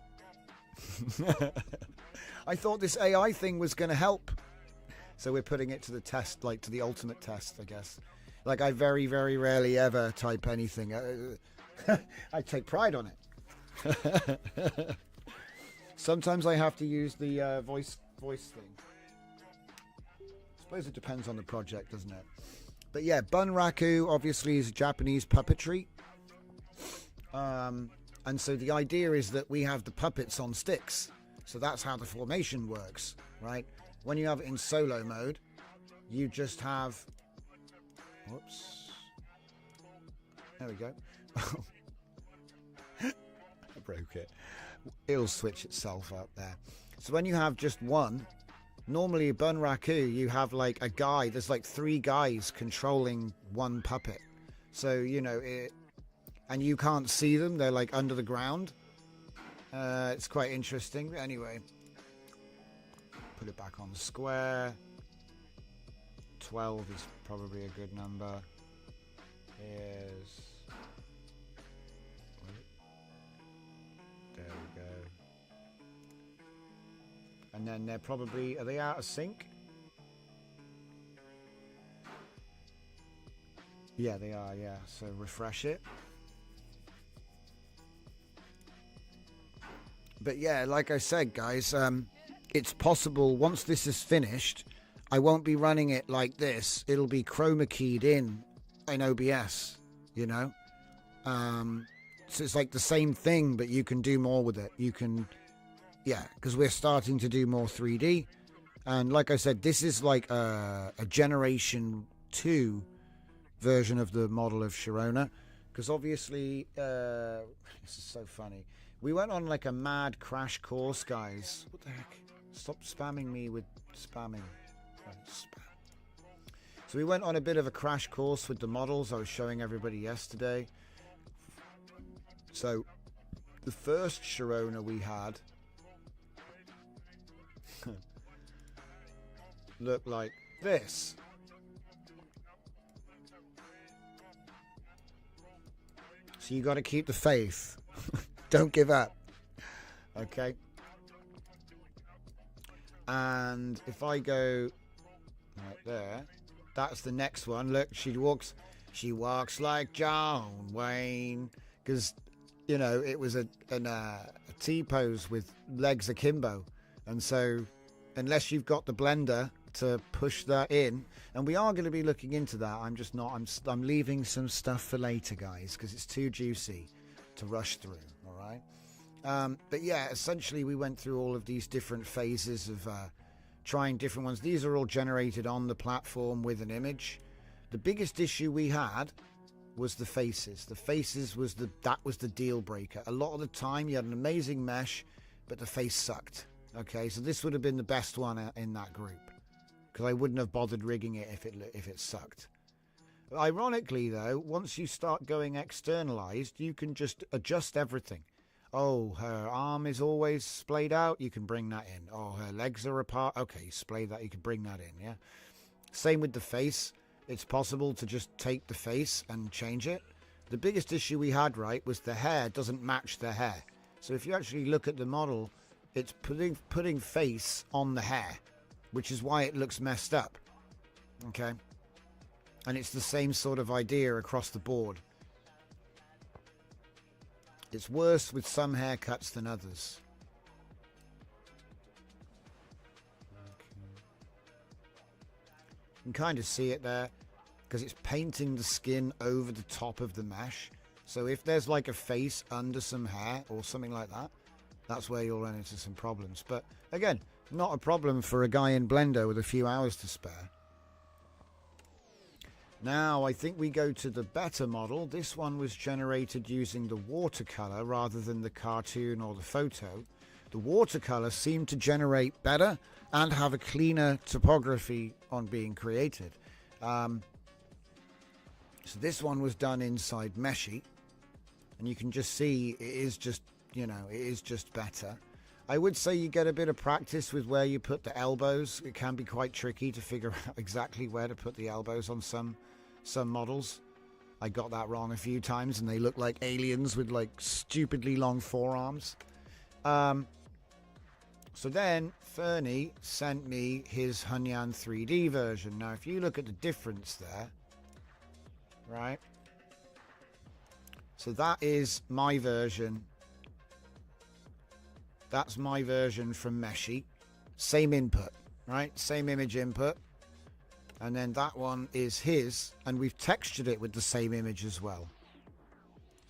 S3: I thought this AI thing was going to help. So we're putting it to the test, like to the ultimate test, I guess. Like, I very, very rarely ever type anything. I take pride on it. Sometimes I have to use the voice thing. I suppose it depends on the project, doesn't it? But yeah, Bunraku obviously is Japanese puppetry. And so the idea is that we have the puppets on sticks. So that's how the formation works, right? When you have it in solo mode, you just have... Whoops. There we go. I broke it. It'll switch itself up there. So when you have just one, Normally, Bunraku, you have like a guy. There's like 3 guys controlling one puppet. So, you know, and you can't see them. They're like under the ground. It's quite interesting. But anyway, put it back on the square. 12 is probably a good number. Here's... There we go. And then they're probably... Are they out of sync? Yeah, they are, yeah. So refresh it. But yeah, like I said, guys, it's possible once this is finished, I won't be running it like this. It'll be chroma keyed in OBS, you know? So it's like the same thing, but you can do more with it. You can, yeah, because we're starting to do more 3D. And like I said, this is like a generation 2 version of the model of Sharona. Because obviously, this is so funny. We went on like a mad crash course, guys. What the heck? Stop spamming me with spamming. Spam. So we went on a bit of a crash course with the models I was showing everybody yesterday. So the first Sharona we had looked like this. So you got to keep the faith. Don't give up. Okay. And if I go right there, that's the next one. Look, she walks like John Wayne, because you know it was a T-pose with legs akimbo, and so unless you've got the blender to push that in, and we are going to be looking into that. I'm leaving some stuff for later, guys, because it's too juicy to rush through. All right. But yeah, essentially we went through all of these different phases of trying different ones. These are all generated on the platform with an image. The biggest issue we had was the faces. The faces was the deal breaker. A lot of the time you had an amazing mesh, but the face sucked. Okay, so this would have been the best one in that group, because I wouldn't have bothered rigging it if it sucked. Ironically though, once you start going externalized, you can just adjust everything. Oh, her arm is always splayed out. You can bring that in. Oh, her legs are apart. Okay, splay that. You can bring that in, yeah? Same with the face. It's possible to just take the face and change it. The biggest issue we had, right, was the hair doesn't match the hair. So if you actually look at the model, it's putting face on the hair, which is why it looks messed up. Okay? And it's the same sort of idea across the board. It's worse with some haircuts than others. Okay. You can kind of see it there because it's painting the skin over the top of the mesh. So if there's like a face under some hair or something like that, that's where you'll run into some problems. But again, not a problem for a guy in Blender with a few hours to spare. Now, I think we go to the better model. This one was generated using the watercolor rather than the cartoon or the photo. The watercolor seemed to generate better and have a cleaner topography on being created. So this one was done inside Meshy, and you can just see it is just, you know, it is just better. I would say you get a bit of practice with where you put the elbows. It can be quite tricky to figure out exactly where to put the elbows on some models. I got that wrong a few times and they look like aliens with like stupidly long forearms. So then Fernie sent me his Hunyan 3D version. Now if you look at the difference there, right, so that is my version. That's my version from Meshy. Same input, right? Same image input. And then that one is his, and we've textured it with the same image as well.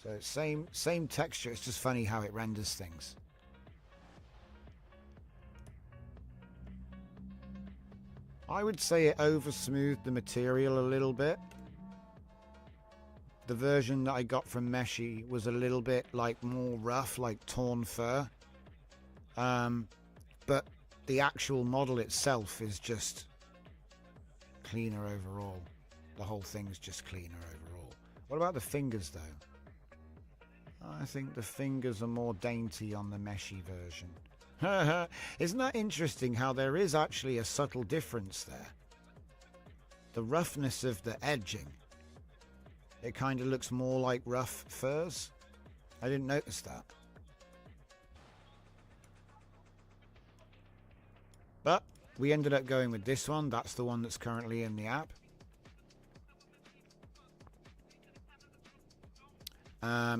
S3: So same texture. It's just funny how it renders things. I would say it over smoothed the material a little bit. The version that I got from Meshy was a little bit like more rough, like torn fur. But the actual model itself is just cleaner overall. The whole thing's just cleaner overall. What about the fingers, though? I think the fingers are more dainty on the Meshy version. Isn't that interesting how there is actually a subtle difference there? The roughness of the edging. It kind of looks more like rough furs. I didn't notice that. But we ended up going with this one. That's the one that's currently in the app.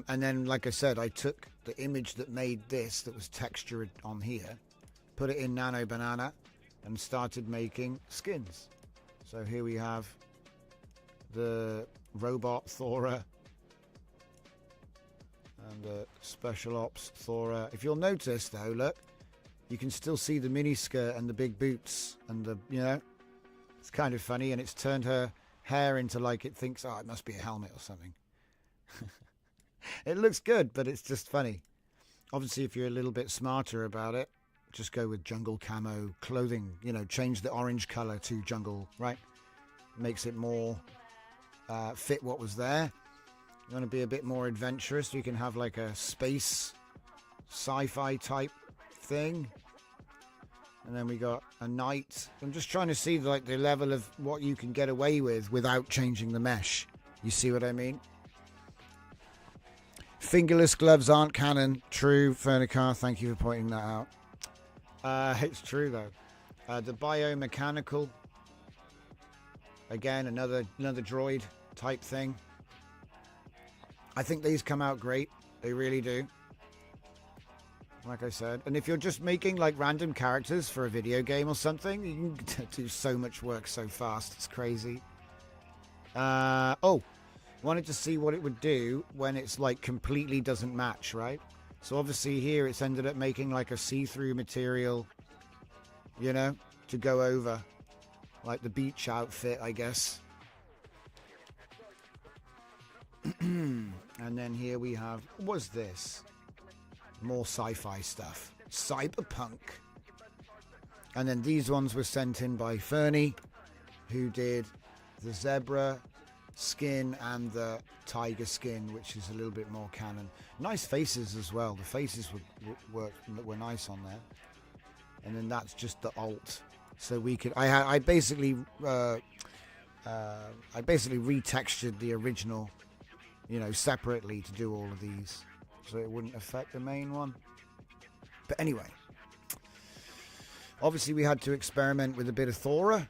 S3: And then, like I said, I took the image that made this, that was textured on here, put it in Nano Banana, and started making skins. So here we have the robot Thora and the special ops Thora. If you'll notice, though, look, you can still see the mini skirt and the big boots and the, you know, it's kind of funny, and it's turned her hair into like it thinks, oh, it must be a helmet or something. It looks good, but it's just funny. Obviously, if you're a little bit smarter about it, just go with jungle camo clothing. You know, change the orange color to jungle, right? Makes it more fit what was there. You want to be a bit more adventurous. You can have like a space sci-fi type thing. And then we got a knight. I'm just trying to see like the level of what you can get away with without changing the mesh. You see what I mean? Fingerless gloves aren't canon. True, Fernicar. Thank you for pointing that out. It's true though. The biomechanical. Again, another droid type thing. I think these come out great. They really do. Like I said. And if you're just making like random characters for a video game or something, you can do so much work so fast. It's crazy. Wanted to see what it would do when it's like completely doesn't match, right? So obviously here it's ended up making like a see-through material, you know, to go over. Like the beach outfit, I guess. And then here we have, what's this? More sci-fi stuff. Cyberpunk. And then these ones were sent in by Fernie, who did the zebra skin and the tiger skin, which is a little bit more canon. Nice faces as well. The faces were nice on there. And then that's just the alt. So we could. I basically retextured the original, you know, separately to do all of these, so it wouldn't affect the main one. But anyway, obviously we had to experiment with a bit of Thora.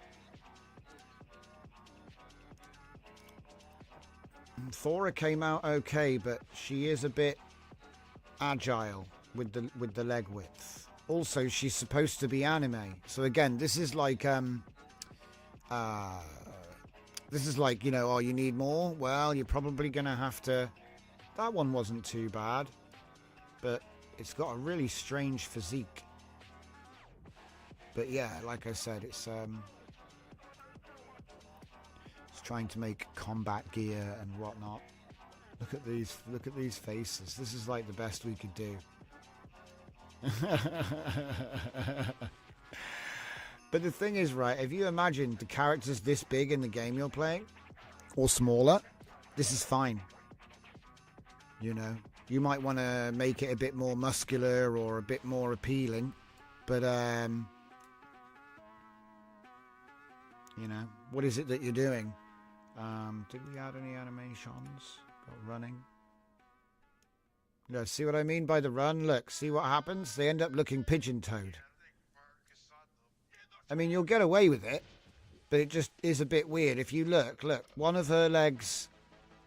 S3: Thora came out okay, but she is a bit agile with the leg width. Also, she's supposed to be anime. So again, this is like, you know, oh, you need more? Well, you're probably going to have to... That one wasn't too bad, but it's got a really strange physique. But yeah, like I said, it's trying to make combat gear and whatnot. Look at these faces. This is like the best we could do. But the thing is, right, if you imagine the characters this big in the game you're playing, or smaller, this is fine. You know, you might want to make it a bit more muscular or a bit more appealing, but you know, what is it that you're doing? Did we add any animations? Got running. No, see what I mean by the run? Look, see what happens? They end up looking pigeon-toed. I mean, you'll get away with it, but it just is a bit weird. If you look, one of her legs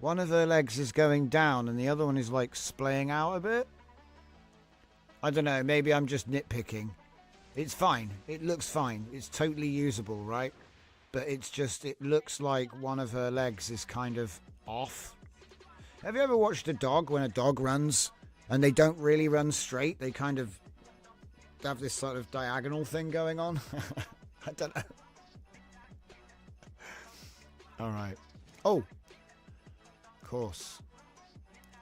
S3: is going down and the other one is like splaying out a bit. I don't know, maybe I'm just nitpicking. It's fine. It looks fine. It's totally usable, right? But it's just, it looks like one of her legs is kind of off. Have you ever watched a dog when a dog runs and they don't really run straight? They kind of have this sort of diagonal thing going on. I don't know. All right. Oh, of course.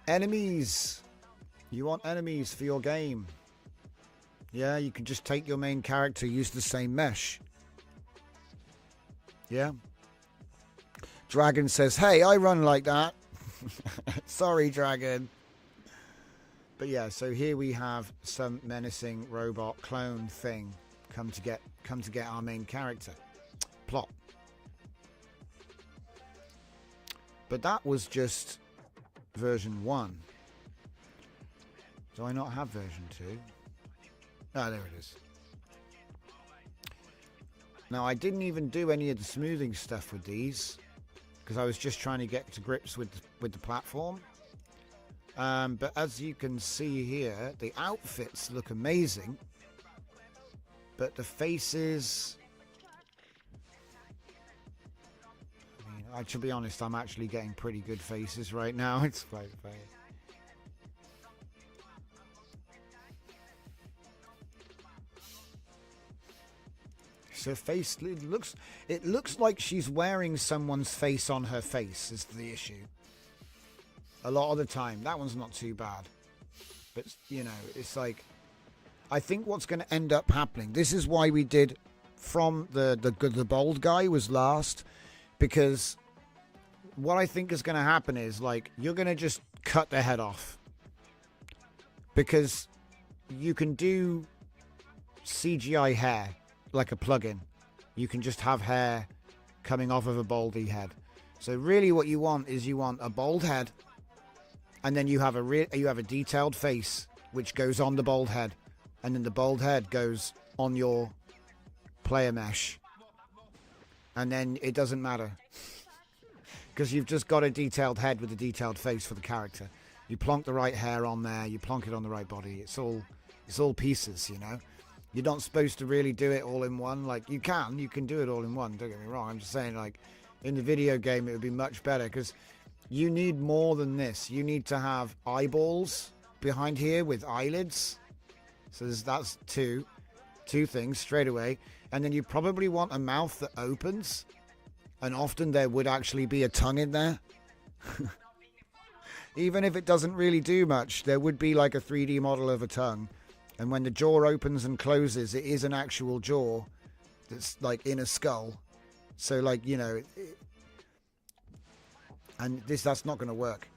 S3: Enemies. You want enemies for your game. Yeah, you can just take your main character, use the same mesh. Yeah. Dragon says, hey, I run like that. Sorry, Dragon. But yeah, so here we have some menacing robot clone thing come to get our main character. Plot. But that was just version 1. Do I not have version 2? Ah, there it is. Now, I didn't even do any of the smoothing stuff with these because I was just trying to get to grips with the platform. But as you can see here, the outfits look amazing, but the faces... I mean, to be honest, I'm actually getting pretty good faces right now. It's quite funny. Her face, it looks like she's wearing someone's face on her face is the issue. A lot of the time. That one's not too bad. But, you know, it's like, I think what's going to end up happening, this is why we did from the bald guy was last, because what I think is going to happen is, like, you're going to just cut the head off. Because you can do CGI hair like a plugin. You can just have hair coming off of a baldy head. So really what you want is you want a bald head, and then you have a detailed face which goes on the bald head, and then the bald head goes on your player mesh, and then it doesn't matter because you've just got a detailed head with a detailed face for the character. You plonk the right hair on there, you plonk it on the right body. It's all pieces, you know. You're not supposed to really do it all in one. Like, you can do it all in one, don't get me wrong. I'm just saying, like, in the video game it would be much better because you need more than this. You need to have eyeballs behind here with eyelids. So that's two things straight away. And then you probably want a mouth that opens, and often there would actually be a tongue in there. Even if it doesn't really do much, there would be like a 3D model of a tongue. And when the jaw opens and closes, it is an actual jaw that's like in a skull. So, like, you know, and that's not going to work.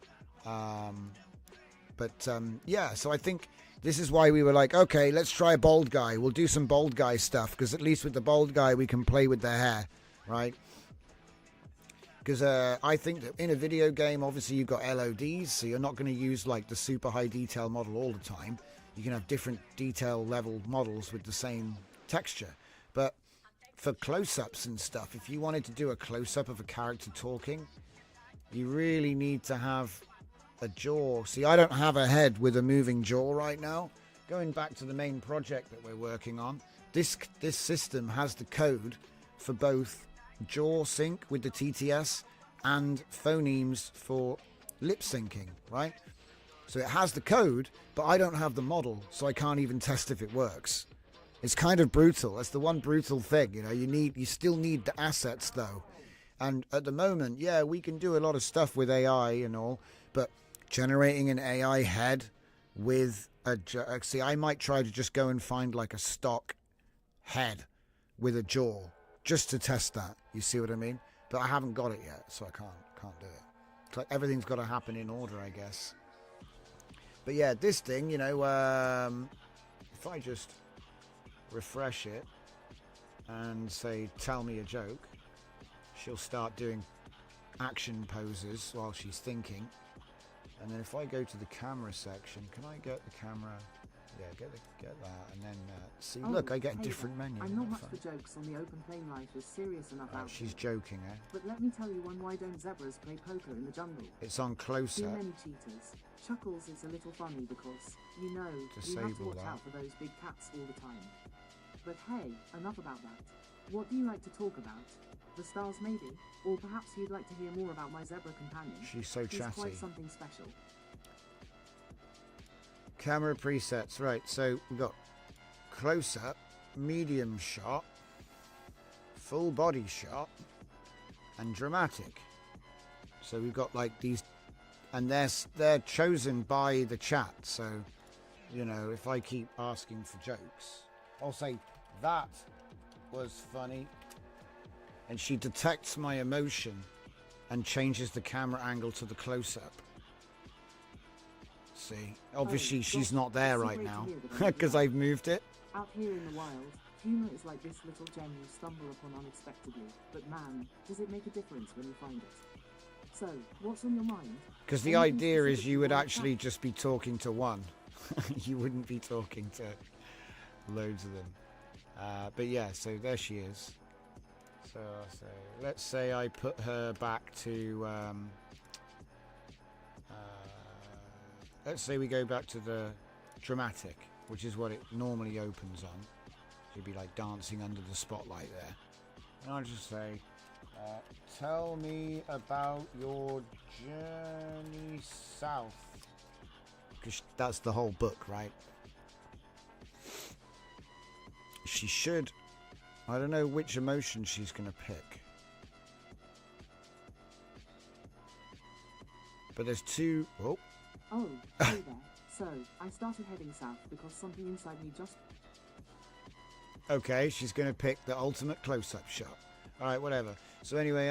S3: Yeah, so I think this is why we were like, okay, let's try a bald guy. We'll do some bald guy stuff because at least with the bald guy, we can play with their hair, right? Because I think that in a video game, obviously you've got LODs, so you're not going to use like the super high detail model all the time. You can have different detail level models with the same texture. But for close-ups and stuff, if you wanted to do a close-up of a character talking, you really need to have a jaw. See, I don't have a head with a moving jaw right now. Going back to the main project that we're working on, this system has the code for both jaw sync with the TTS and phonemes for lip syncing, right? So it has the code, but I don't have the model, so I can't even test if it works. It's kind of brutal. That's the one brutal thing, you know. You still need the assets though. And at the moment, yeah, we can do a lot of stuff with AI and all, but generating an AI head with see, I might try to just go and find like a stock head with a jaw just to test that. You see what I mean? But I haven't got it yet, so I can't do it. It's like everything's got to happen in order, I guess. But yeah, this thing, you know, if I just refresh it and say, tell me a joke, she'll start doing action poses while she's thinking. And then if I go to the camera section, can I get the camera? Yeah, get that, and then see. Oh, look, I get a different menu.
S4: I'm not much for jokes on the open plane life is serious enough.
S3: Oh, she's joking, eh?
S4: But let me tell you one: why don't zebras play poker in the jungle?
S3: It's on closer.
S4: Too many cheaters. Chuckles is a little funny because you know you have to watch out for those big cats all the time. But hey, enough about that. What do you like to talk about? The stars, maybe, or perhaps you'd like to hear more about my zebra companion.
S3: She's so chatty.
S4: She's quite something special.
S3: Camera presets, right, so we've got close-up, medium shot, full body shot, and dramatic. So we've got like these, and they're chosen by the chat, so You know, if I keep asking for jokes, I'll say, that was funny. And she detects my emotion and changes the camera angle to the close-up. See, obviously she's not there right now because I've moved it.
S4: Out here in the wild, humor is like this little gem you stumble upon unexpectedly. But man, does it make a difference when you find it. So, what's on your mind?
S3: Because the idea is you would actually just be talking to one. You wouldn't be talking to loads of them. But yeah, so there she is. So let's say I put her back to... let's say we go back to the dramatic, which is what it normally opens on. She'd be like dancing under the spotlight there. And I'll just say, tell me about your journey south. Because that's the whole book, right? She should... I don't know which emotion she's going to pick. But there's two... Oh.
S4: Oh, hey there. So, I started heading south because something inside me just...
S3: Okay, she's going to pick the ultimate close-up shot. Alright, whatever. So anyway,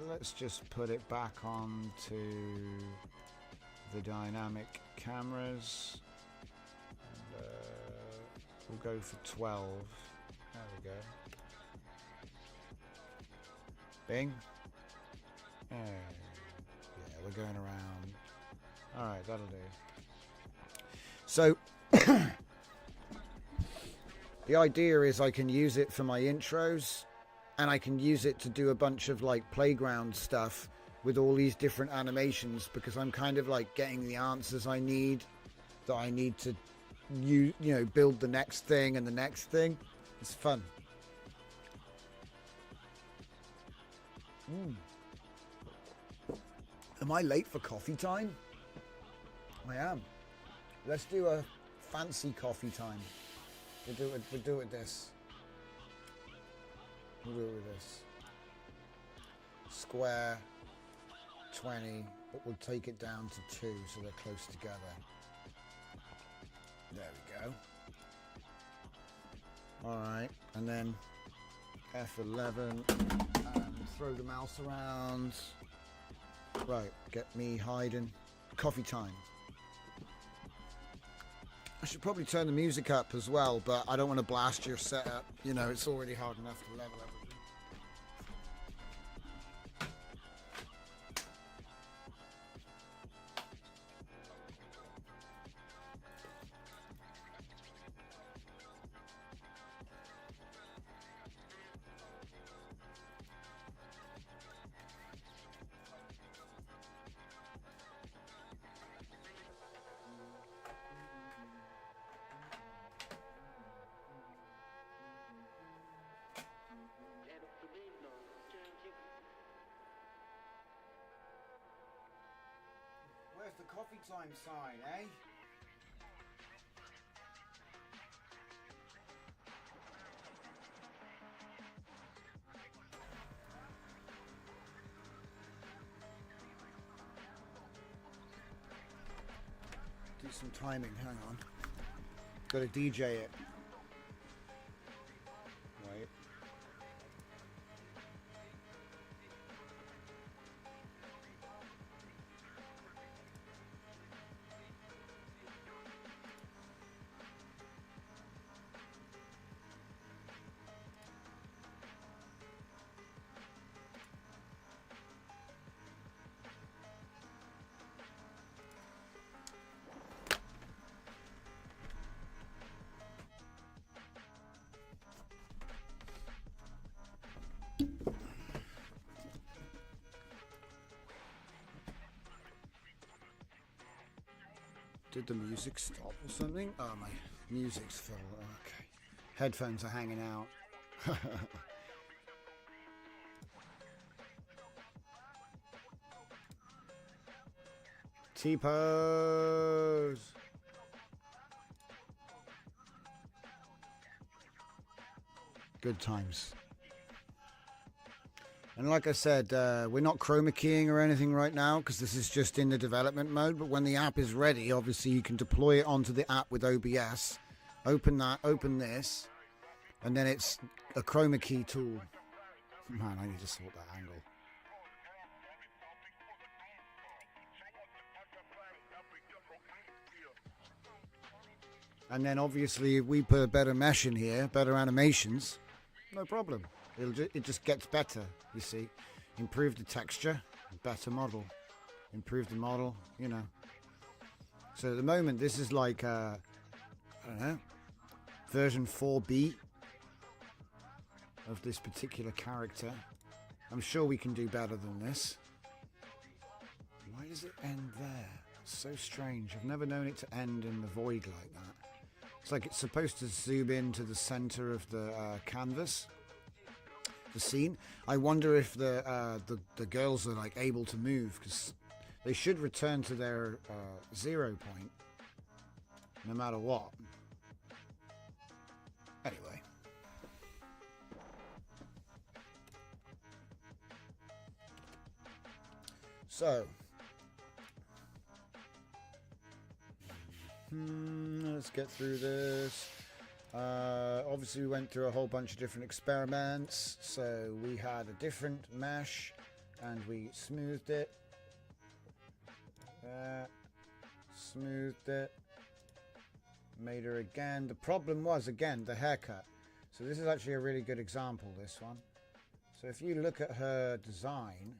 S3: let's just put it back on to the dynamic cameras. And, we'll go for 12. There we go. Bing. Yeah, we're going around. Alright, that'll do. So, the idea is I can use it for my intros, and I can use it to do a bunch of like playground stuff with all these different animations, because I'm kind of like getting the answers I need, that I need to you know, build the next thing and the next thing. It's fun. Am I late for coffee time? I am. Let's do a fancy coffee time. We'll do it with this. We'll do it with this. Square 20, but we'll take it down to 2 so they're close together. There we go. Alright, and then F11 and throw the mouse around. Right, get me hiding. Coffee time. I should probably turn the music up as well, but I don't want to blast your setup. You know, it's already hard enough to level everything. Where's the coffee time sign, eh? Do some timing, hang on. Gotta DJ it. Wait. Did the music stop or something? Oh, my music's full. Okay. Headphones are hanging out. T-pose. Good times. And like I said, we're not chroma keying or anything right now because this is just in the development mode. But when the app is ready, obviously you can deploy it onto the app with OBS. Open that, open this, and then it's a chroma key tool. Man, I need to sort that angle. And then obviously if we put a better mesh in here, better animations, no problem. It just gets better, you see. Improve the texture, better model. Improve the model, you know. So at the moment, this is like, I don't know, version 4B of this particular character. I'm sure we can do better than this. Why does it end there? It's so strange. I've never known it to end in the void like that. It's like it's supposed to zoom into the center of the canvas. The scene. I wonder if the girls are like able to move because they should return to their 0 point no matter what. Anyway, so let's get through this. Obviously we went through a whole bunch of different experiments. So we had a different mesh and we smoothed it. Smoothed it. Made her again. The problem was, again, the haircut. So this is actually a really good example, this one. So if you look at her design,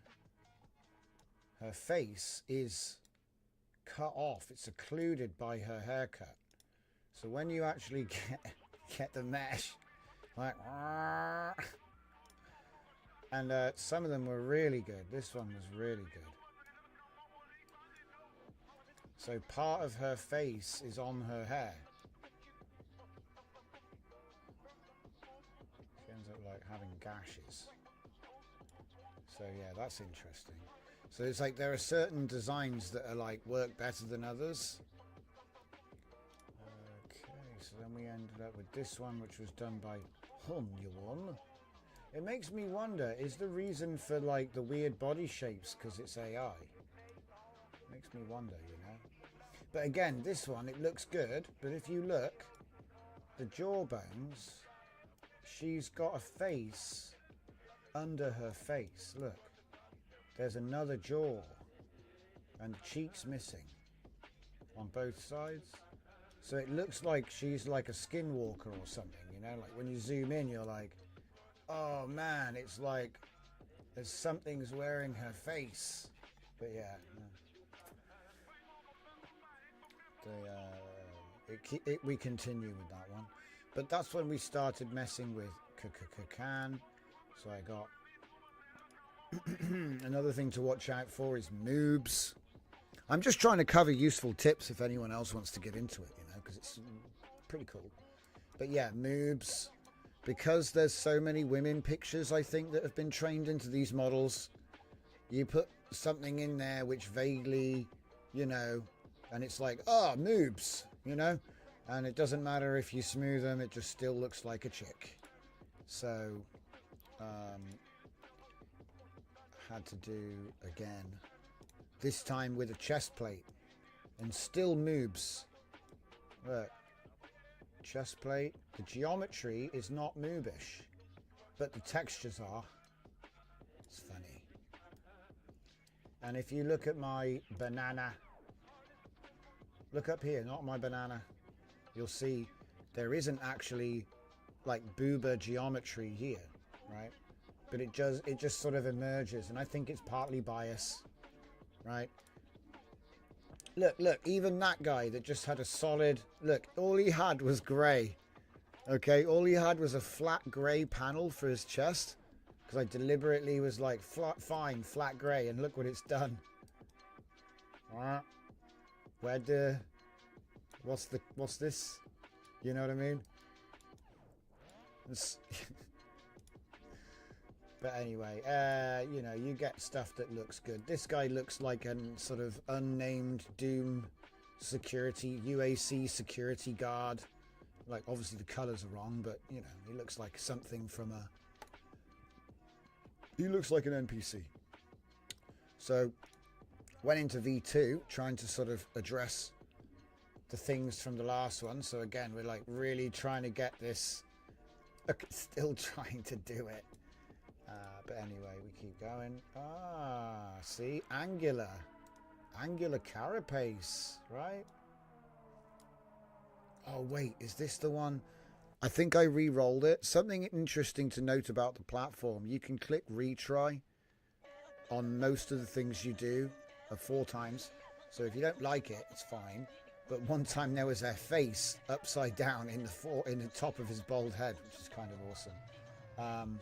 S3: her face is cut off. It's occluded by her haircut. So when you actually get the mesh, like, and some of them were really good. This one was really good. So part of her face is on her hair. She ends up like having gashes. So yeah, that's interesting. So it's like there are certain designs that are like work better than others. So then we ended up with this one, which was done by Yuan. It makes me wonder, is the reason for like the weird body shapes because it's AI? Makes me wonder, you know. But again, this one, it looks good. But if you look, the jawbones, she's got a face under her face. Look, there's another jaw and the cheeks missing on both sides. So it looks like she's like a skinwalker or something, you know, like when you zoom in, you're like, oh man, it's like there's something's wearing her face. But yeah, no. We continue with that one. But that's when we started messing with Can. So I got another thing to watch out for is moobs. I'm just trying to cover useful tips if anyone else wants to get into it, you know, because it's pretty cool. But yeah, moobs. Because there's so many women pictures, I think, that have been trained into these models, you put something in there which vaguely, you know, and it's like, oh, moobs, you know, and it doesn't matter if you smooth them, it just still looks like a chick. So, had to do again. This time with a chest plate. And still moobs. Look. Chest plate. The geometry is not moobish. But the textures are. It's funny. And if you look at my banana. Look up here, not my banana. You'll see there isn't actually like boober geometry here. Right? But it just sort of emerges. And I think it's partly bias. Right, look, even that guy that just had a solid look, all he had was grey. Okay, all he had was a flat grey panel for his chest because I deliberately was like fine flat grey, and look what it's done. What's this, you know what I mean? But anyway, you know, you get stuff that looks good. This guy looks like a sort of unnamed Doom security, UAC security guard. Like, obviously the colours are wrong, but, you know, he looks like something from He looks like an NPC. So, went into V2 trying to sort of address the things from the last one. So again, we're like really trying to get this. Still trying to do it. But anyway, we keep going. See? Angular carapace, right? Oh, wait. Is this the one? I think I re-rolled it. Something interesting to note about the platform. You can click retry on most of the things you do 4 times. So if you don't like it, it's fine. But one time there was their face upside down in the top of his bald head, which is kind of awesome.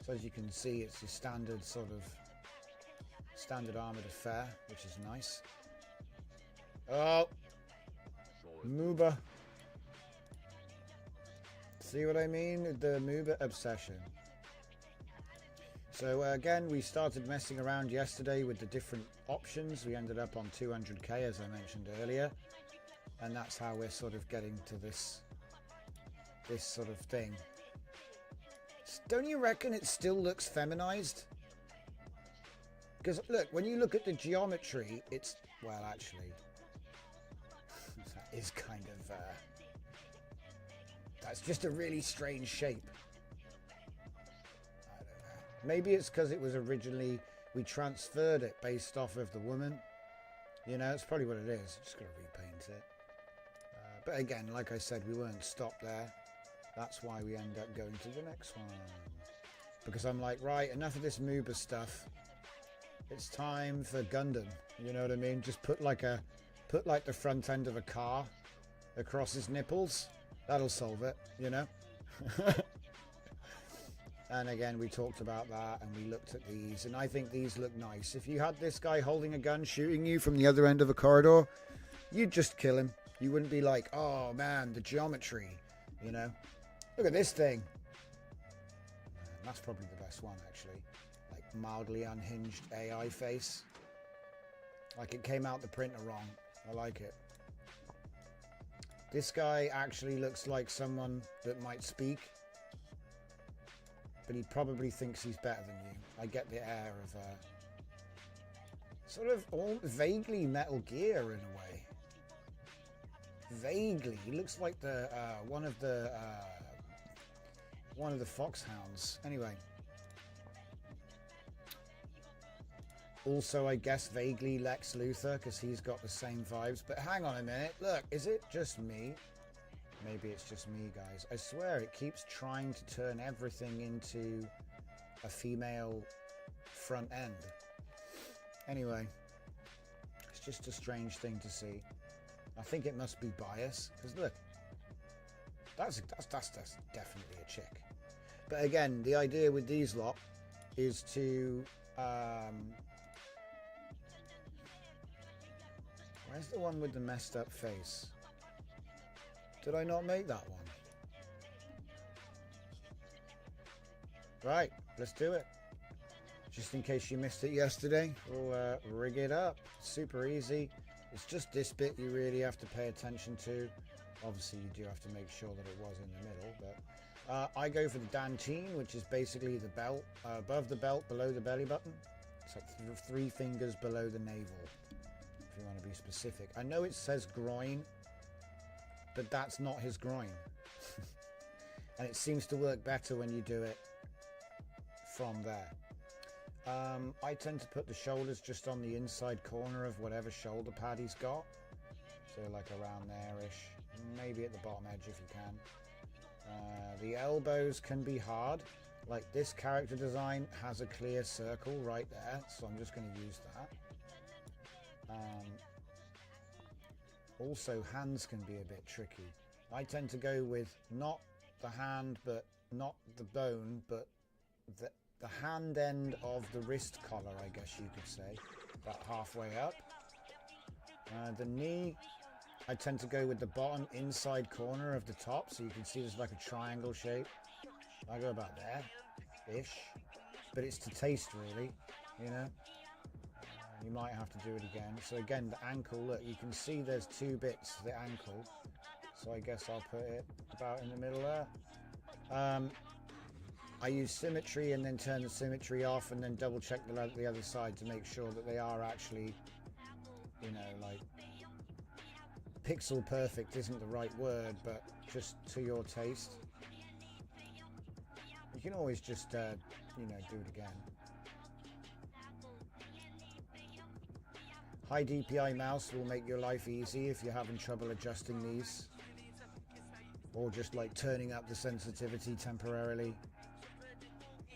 S3: So as you can see, it's your standard armored affair, which is nice. Oh, Mooba. See what I mean? The Mooba obsession. So again, we started messing around yesterday with the different options. We ended up on 200k, as I mentioned earlier, and that's how we're sort of getting to this sort of thing. Don't you reckon it still looks feminized? Because look, when you look at the geometry, it's, well, actually, that is kind of that's just a really strange shape. Maybe it's because it was originally, we transferred it based off of the woman. You know, it's probably what it is. Just got to repaint it. But again, like I said, we weren't stopped there. That's why we end up going to the next one. Because I'm like, right, enough of this Mooba stuff. It's time for Gundam. You know what I mean? Just put like the front end of a car across his nipples. That'll solve it, you know? And again, we talked about that and we looked at these, and I think these look nice. If you had this guy holding a gun shooting you from the other end of a corridor, you'd just kill him. You wouldn't be like, oh man, the geometry, you know? Look at this thing. That's probably the best one, actually. Like mildly unhinged AI face. Like it came out the printer wrong. I like it. This guy actually looks like someone that might speak, but he probably thinks he's better than you. I get the air of sort of all vaguely Metal Gear in a way. Vaguely, he looks like the one of the Foxhounds. Anyway, also I guess vaguely Lex Luthor, because he's got the same vibes. But hang on a minute, look, is it just me? Maybe it's just me, guys. I swear it keeps trying to turn everything into a female front end. Anyway, it's just a strange thing to see. I think it must be bias, because look, that's definitely a chick. But again, the idea with these lot is to where's the one with the messed up face? Did I not make that one? Right, let's do it. Just in case you missed it yesterday, we'll rig it up. Super easy. It's just this bit you really have to pay attention to. Obviously, you do have to make sure that it was in the middle, but I go for the danteen, which is basically the belt, above the belt, below the belly button. It's like 3 fingers below the navel, if you want to be specific. I know it says groin, but that's not his groin. And it seems to work better when you do it from there. I tend to put the shoulders just on the inside corner of whatever shoulder pad he's got. So like around there-ish. Maybe at the bottom edge if you can. The elbows can be hard. Like this character design has a clear circle right there, so I'm just going to use that. Also, hands can be a bit tricky. I tend to go with not the hand, but not the bone, but the hand end of the wrist collar, I guess you could say, about halfway up. The knee, I tend to go with the bottom inside corner of the top, so you can see there's like a triangle shape. I go about there-ish, but it's to taste really, you know. You might have to do it again. So again, the ankle, look, you can see there's 2 bits to the ankle, so I guess I'll put it about in the middle there. I use symmetry and then turn the symmetry off and then double check the other side to make sure that they are actually, you know, like, pixel perfect isn't the right word, but just to your taste. You can always just, you know, do it again. High DPI mouse will make your life easy if you're having trouble adjusting these. Or just like turning up the sensitivity temporarily.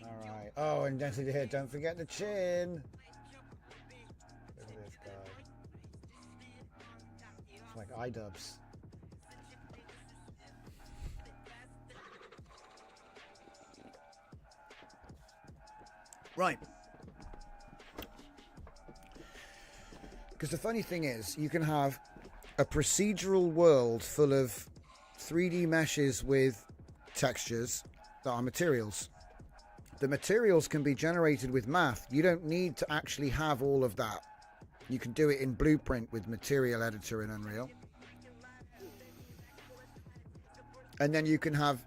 S3: Alright. Oh, and here, don't forget the chin. Look at this guy. It's like iDubbbz. Right. Because the funny thing is, you can have a procedural world full of 3D meshes with textures that are materials. The materials can be generated with math. You don't need to actually have all of that. You can do it in Blueprint with Material Editor in Unreal. And then you can have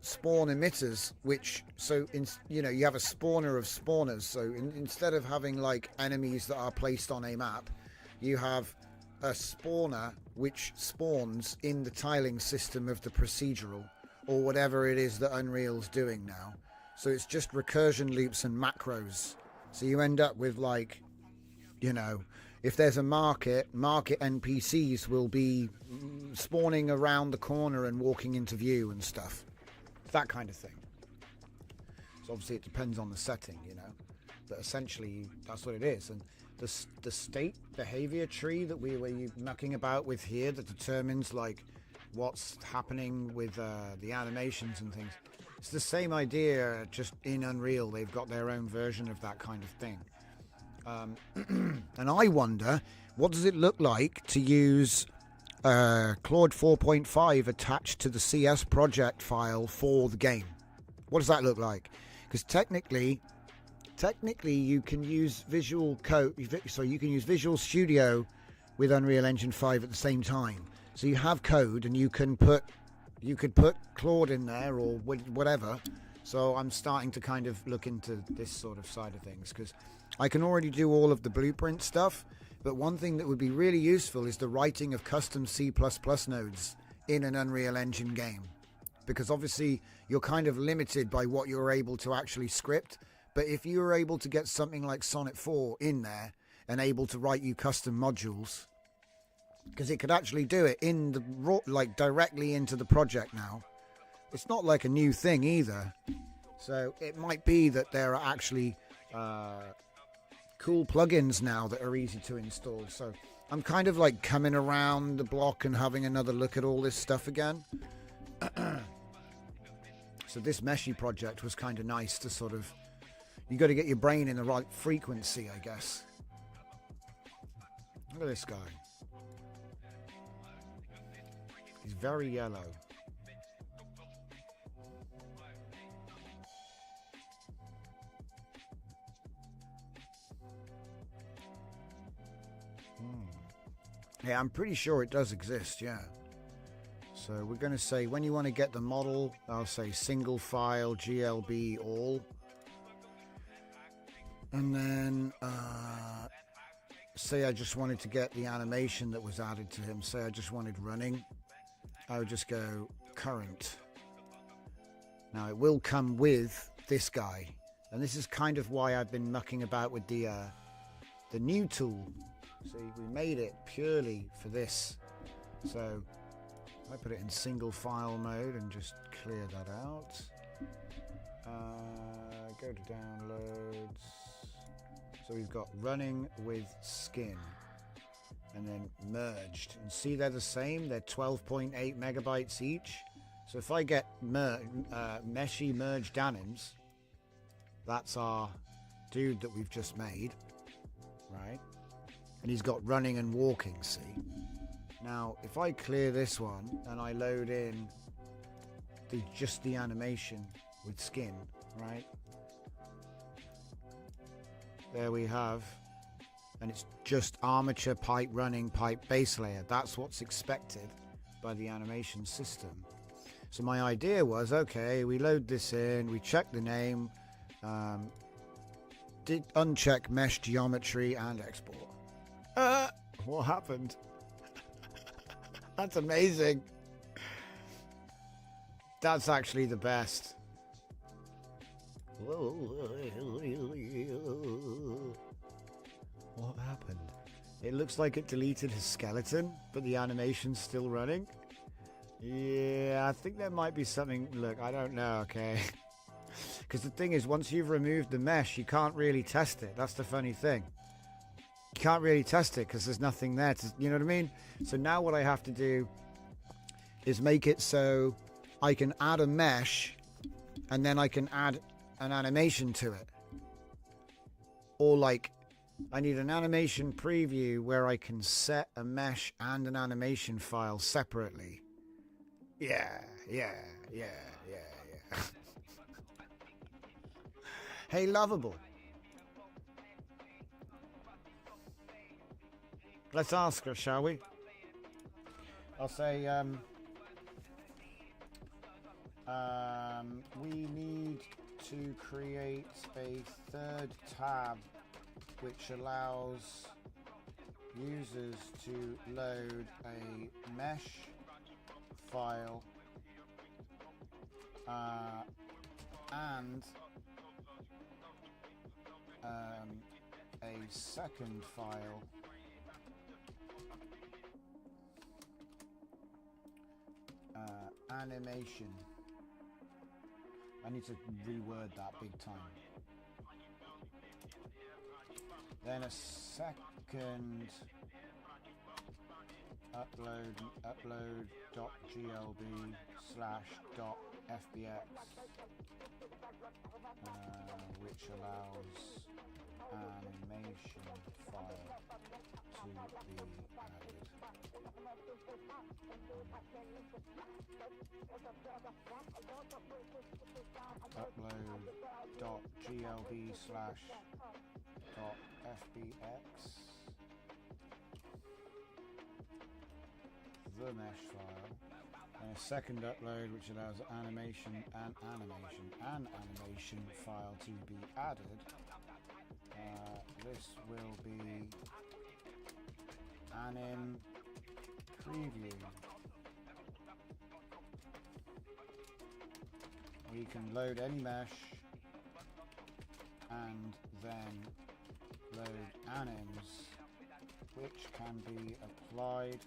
S3: spawn emitters, which, so you know, you have a spawner of spawners. So instead of having like enemies that are placed on a map, you have a spawner which spawns in the tiling system of the procedural, or whatever it is that Unreal's doing now. So it's just recursion loops and macros. So you end up with, like, you know, if there's a market NPCs will be spawning around the corner and walking into view and stuff. That kind of thing. So obviously it depends on the setting, you know. But essentially that's what it is. And the state behavior tree that we were mucking about with here that determines, like, what's happening with the animations and things. It's the same idea, just in Unreal. They've got their own version of that kind of thing. And I wonder, what does it look like to use Claude 4.5 attached to the CS project file for the game? What does that look like? Because technically you can use Visual Code, so you can use Visual Studio with Unreal Engine 5 at the same time. So you have code, and you could put Claude in there or whatever. So I'm starting to kind of look into this sort of side of things, because I can already do all of the Blueprint stuff, but one thing that would be really useful is the writing of custom C++ nodes in an Unreal Engine game, because obviously you're kind of limited by what you're able to actually script. But if you were able to get something like Sonnet 4 in there and able to write you custom modules, because it could actually do it in the like directly into the project now. It's not like a new thing either. So it might be that there are actually cool plugins now that are easy to install. So I'm kind of like coming around the block and having another look at all this stuff again. So this Meshy project was kind of nice to sort of, you got to get your brain in the right frequency, I guess. Look at this guy. He's very yellow. Yeah, I'm pretty sure it does exist, yeah. So we're going to say, when you want to get the model, I'll say single file, GLB, all. And then, say I just wanted to get the animation that was added to him. Say I just wanted running. I would just go current. Now it will come with this guy. And this is kind of why I've been mucking about with the new tool. See, we made it purely for this. So I put it in single file mode and just clear that out. Go to downloads. So we've got running with skin and then merged. And see, they're the same. They're 12.8 megabytes each. So if I get Meshy merged anims, that's our dude that we've just made, right? And he's got running and walking, see? Now, if I clear this one and I load in just the animation with skin, right? There we have, and it's just armature, pipe, running, pipe, base layer. That's what's expected by the animation system. So my idea was, okay, we load this in, we check the name, did uncheck mesh geometry and export. What happened? That's amazing. That's actually the best. What happened? It looks like it deleted his skeleton, but the animation's still running. Yeah, I think there might be something. Look, I don't know, okay? Because the thing is, once you've removed the mesh, you can't really test it. That's the funny thing. You can't really test it because there's nothing there to, you know what I mean? So now what I have to do is make it so I can add a mesh and then I can add an animation to it. Or like, I need an animation preview where I can set a mesh and an animation file separately. Yeah. Hey, Lovable. Let's ask her, shall we? I'll say, we need to create a third tab which allows users to load a mesh file and a second file animation. I need to reword that big time. Then a second upload.glb /.fbx which allows animation file to be added. Upload.glb /.fbx the mesh file, and a second upload which allows animation file to be added. This will be anim preview. We can load any mesh and then load anims which can be applied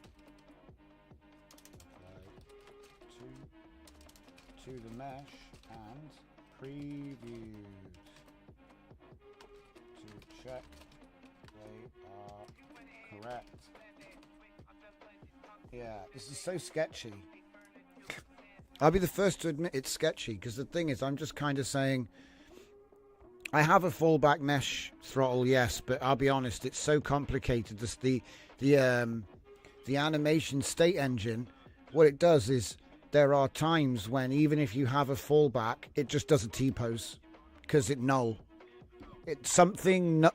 S3: to the mesh and previewed to check they are correct. Yeah, this is so sketchy. I'll be the first to admit it's sketchy, because the thing is, I'm just kind of saying, I have a fallback mesh throttle, yes, but I'll be honest, it's so complicated. The animation state engine, what it does is, there are times when even if you have a fallback, it just does a T-pose because it's null. Something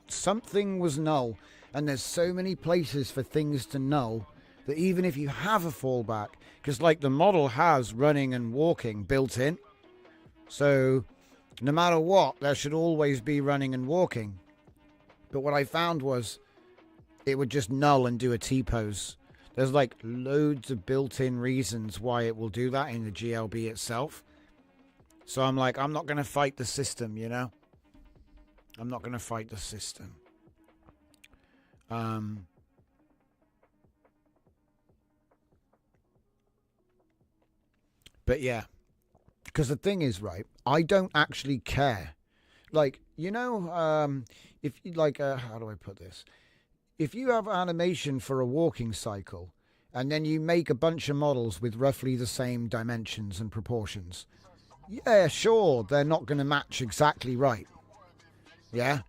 S3: was null, and there's so many places for things to null that even if you have a fallback, because like the model has running and walking built in, so no matter what, there should always be running and walking. But what I found was it would just null and do a T-pose. There's like loads of built-in reasons why it will do that in the GLB itself. So I'm like, I'm not going to fight the system, you know? I'm not going to fight the system. But yeah, because the thing is, right, I don't actually care. Like, you know, if you like, how do I put this? If you have animation for a walking cycle and then you make a bunch of models with roughly the same dimensions and proportions, yeah, sure, they're not going to match exactly right. Yeah?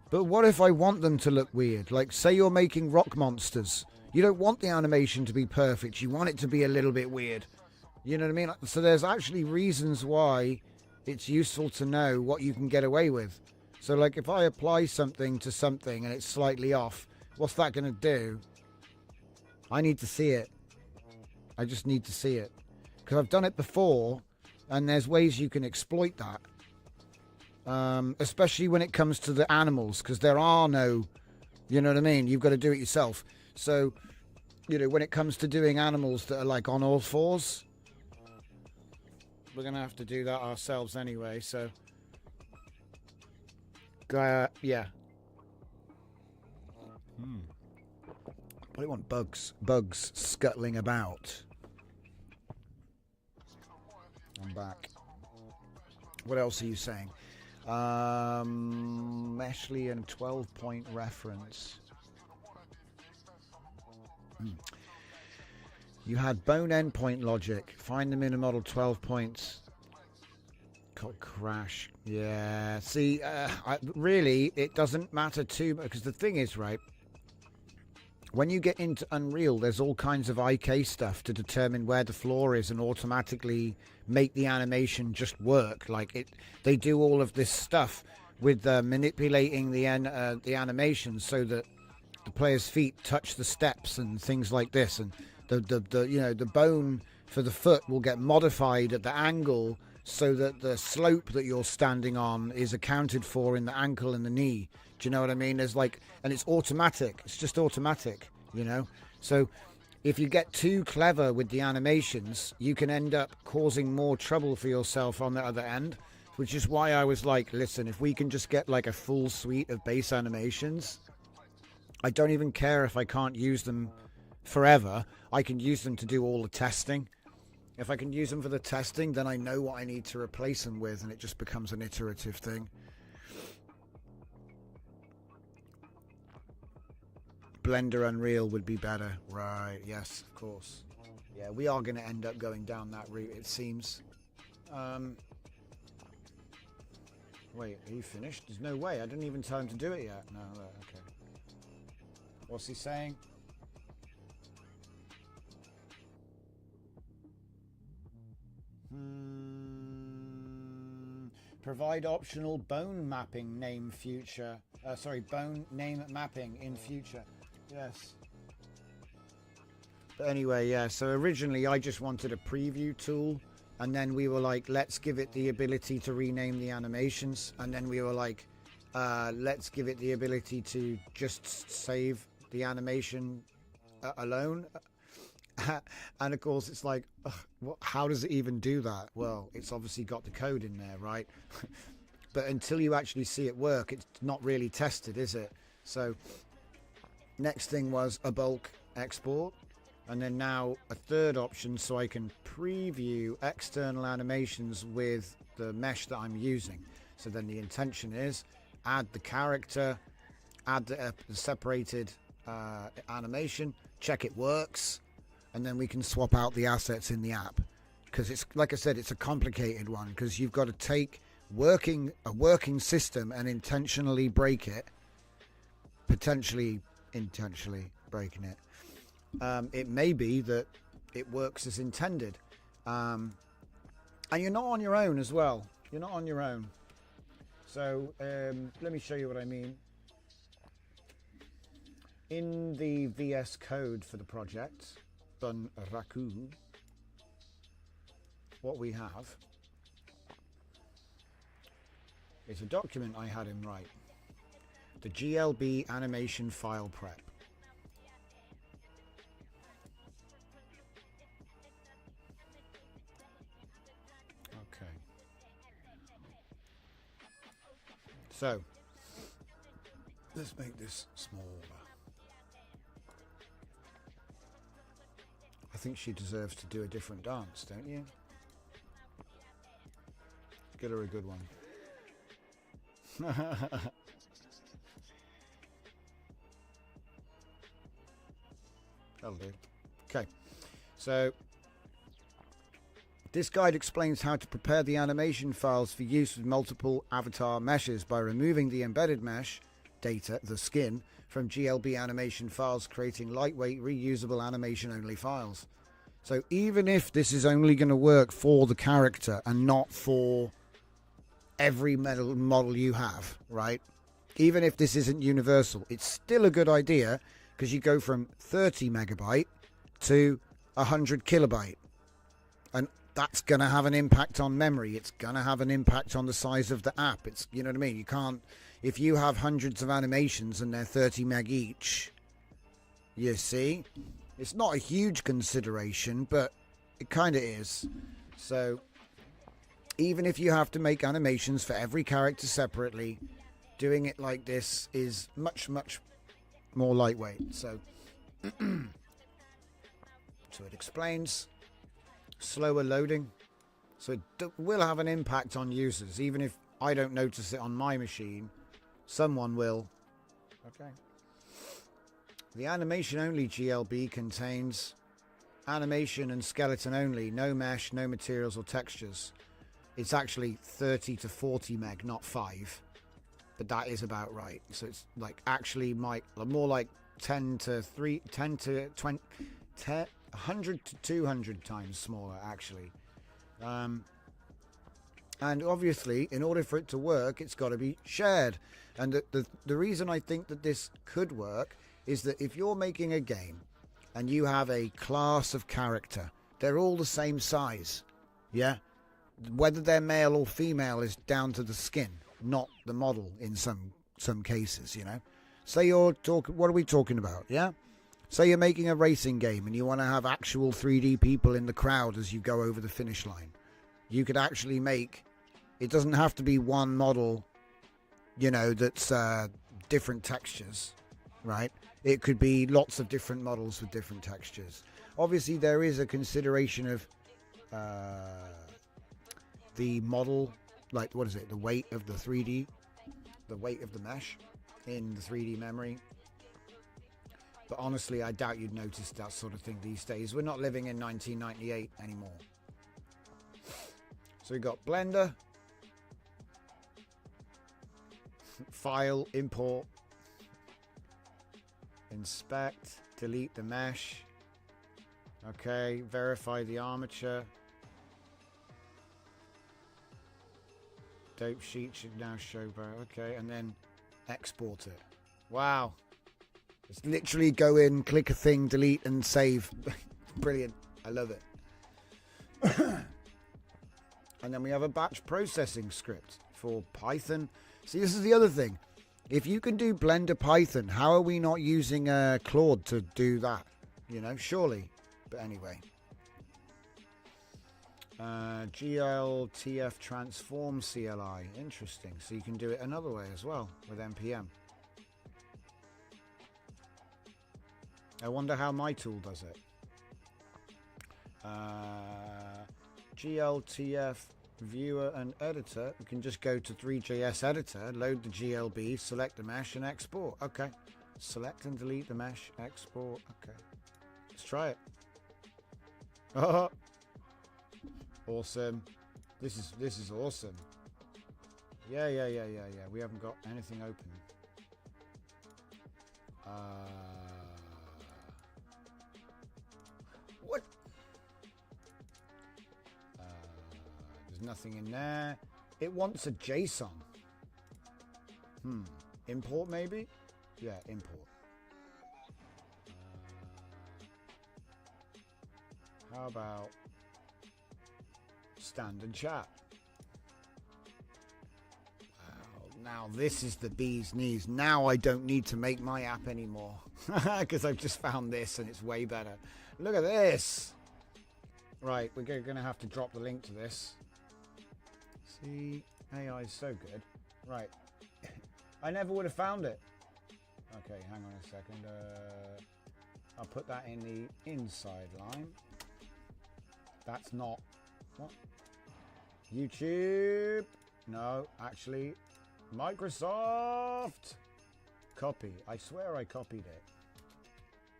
S3: But what if I want them to look weird? Like, say you're making rock monsters. You don't want the animation to be perfect. You want it to be a little bit weird. You know what I mean? So there's actually reasons why it's useful to know what you can get away with. So, like, if I apply something to something and it's slightly off, what's that going to do? I need to see it. I just need to see it. because I've done it before, and there's ways you can exploit that. Especially when it comes to the animals, because there are no, you know what I mean? You've got to do it yourself. So, you know, when it comes to doing animals that are like on all fours, we're going to have to do that ourselves anyway. So, yeah. I don't want bugs scuttling about. I'm back. What else are you saying? Meshy and 12-point reference. You had bone endpoint logic. Find them in a model 12 points. Crash. Yeah. See, really, it doesn't matter too much, because the thing is, right, when you get into Unreal, there's all kinds of IK stuff to determine where the floor is and automatically make the animation just work. Like it, they do all of this stuff with manipulating the animation so that the player's feet touch the steps and things like this, and the you know, the bone for the foot will get modified at the angle so that the slope that you're standing on is accounted for in the ankle and the knee. Do you know what I mean? There's like, and it's automatic. It's just automatic, you know? So if you get too clever with the animations, you can end up causing more trouble for yourself on the other end, which is why I was like, listen, if we can just get like a full suite of base animations, I don't even care if I can't use them forever. I can use them to do all the testing. If I can use them for the testing, then I know what I need to replace them with, and it just becomes an iterative thing. Blender Unreal would be better. Right, yes, of course. Yeah, we are going to end up going down that route, it seems. Wait, are you finished? There's no way. I didn't even tell him to do it yet. No, okay. What's he saying? Provide optional bone mapping name future. Bone name mapping in future. Yes. But anyway, yeah, so originally I just wanted a preview tool, and then we were like, let's give it the ability to rename the animations, and then we were like, let's give it the ability to just save the animation alone. And of course it's like, how does it even do that? Well, it's obviously got the code in there, right? But until you actually see it work, it's not really tested, is it? So next thing was a bulk export, and then now a third option so I can preview external animations with the mesh that I'm using. So then the intention is add the character, add the separated animation, check it works, and then we can swap out the assets in the app. Because it's, like I said, it's a complicated one, because you've got to take a working system and intentionally break it, potentially intentionally breaking it. It may be that it works as intended, and you're not on your own as well. You're not on your own. So let me show you what I mean. In the VS Code for the project, Bunraku, what we have is a document I had him write. The GLB animation file prep. Okay. So, let's make this smaller. I think she deserves to do a different dance, don't you? Get her a good one. That'll do. Okay, so this guide explains how to prepare the animation files for use with multiple avatar meshes by removing the embedded mesh data, the skin, from GLB animation files, creating lightweight, reusable animation-only files. So even if this is only going to work for the character and not for every model you have, right? Even if this isn't universal, it's still a good idea, because you go from 30 megabyte to 100 kilobyte. And that's going to have an impact on memory. It's going to have an impact on the size of the app. It's, you know what I mean? You can't, if you have hundreds of animations and they're 30 meg each, you see, it's not a huge consideration, but it kind of is. So even if you have to make animations for every character separately, doing it like this is much, much more lightweight. So, so it explains slower loading. So it will have an impact on users. Even if I don't notice it on my machine, someone will. Okay. The animation only GLB contains animation and skeleton only, no mesh, no materials or textures. It's actually 30 to 40 meg, not 5. But that is about right. So it's like actually more like 10 to 20, 100 to 200 times smaller actually. And obviously in order for it to work, it's got to be shared. And the reason I think that this could work is that if you're making a game and you have a class of character, they're all the same size. Yeah. Whether they're male or female is down to the skin, not the model in some cases, you know. Say you're talking, what are we talking about? Yeah. Say you're making a racing game and you want to have actual 3D people in the crowd as you go over the finish line. You could actually make, it doesn't have to be one model, you know, that's different textures, right? It could be lots of different models with different textures. Obviously, there is a consideration of the model, like, what is it? The weight of the 3D, the weight of the mesh in the 3D memory. But honestly, I doubt you'd notice that sort of thing these days. We're not living in 1998 anymore. So we got Blender, File, Import, Inspect, Delete the mesh. Okay, verify the armature. Dope sheet should now show. Okay, and then export it. Wow. Just literally go in, click a thing, delete and save. Brilliant. I love it. And then we have a batch processing script for Python. See, this is the other thing. If you can do Blender Python, how are we not using Claude to do that? You know, surely. But anyway. GLTF transform CLI. Interesting. So you can do it another way as well with NPM. I wonder how my tool does it. GLTF viewer and editor. We can just go to 3JS editor, load the GLB, select the mesh and export. Okay. Select and delete the mesh, export. Okay. Let's try it. Oh, awesome. This is awesome. Yeah. We haven't got anything open. What? There's nothing in there. It wants a JSON. Import maybe? Yeah, import. How about standard chat? Wow, now this is the bee's knees. Now I don't need to make my app anymore because I've just found this and it's way better. Look at this. Right, we're going to have to drop the link to this. See, AI is so good. Right. I never would have found it. Okay, hang on a second. I'll put that in the inside line. That's not... What? YouTube? No, actually, Microsoft! Copy. I swear I copied it.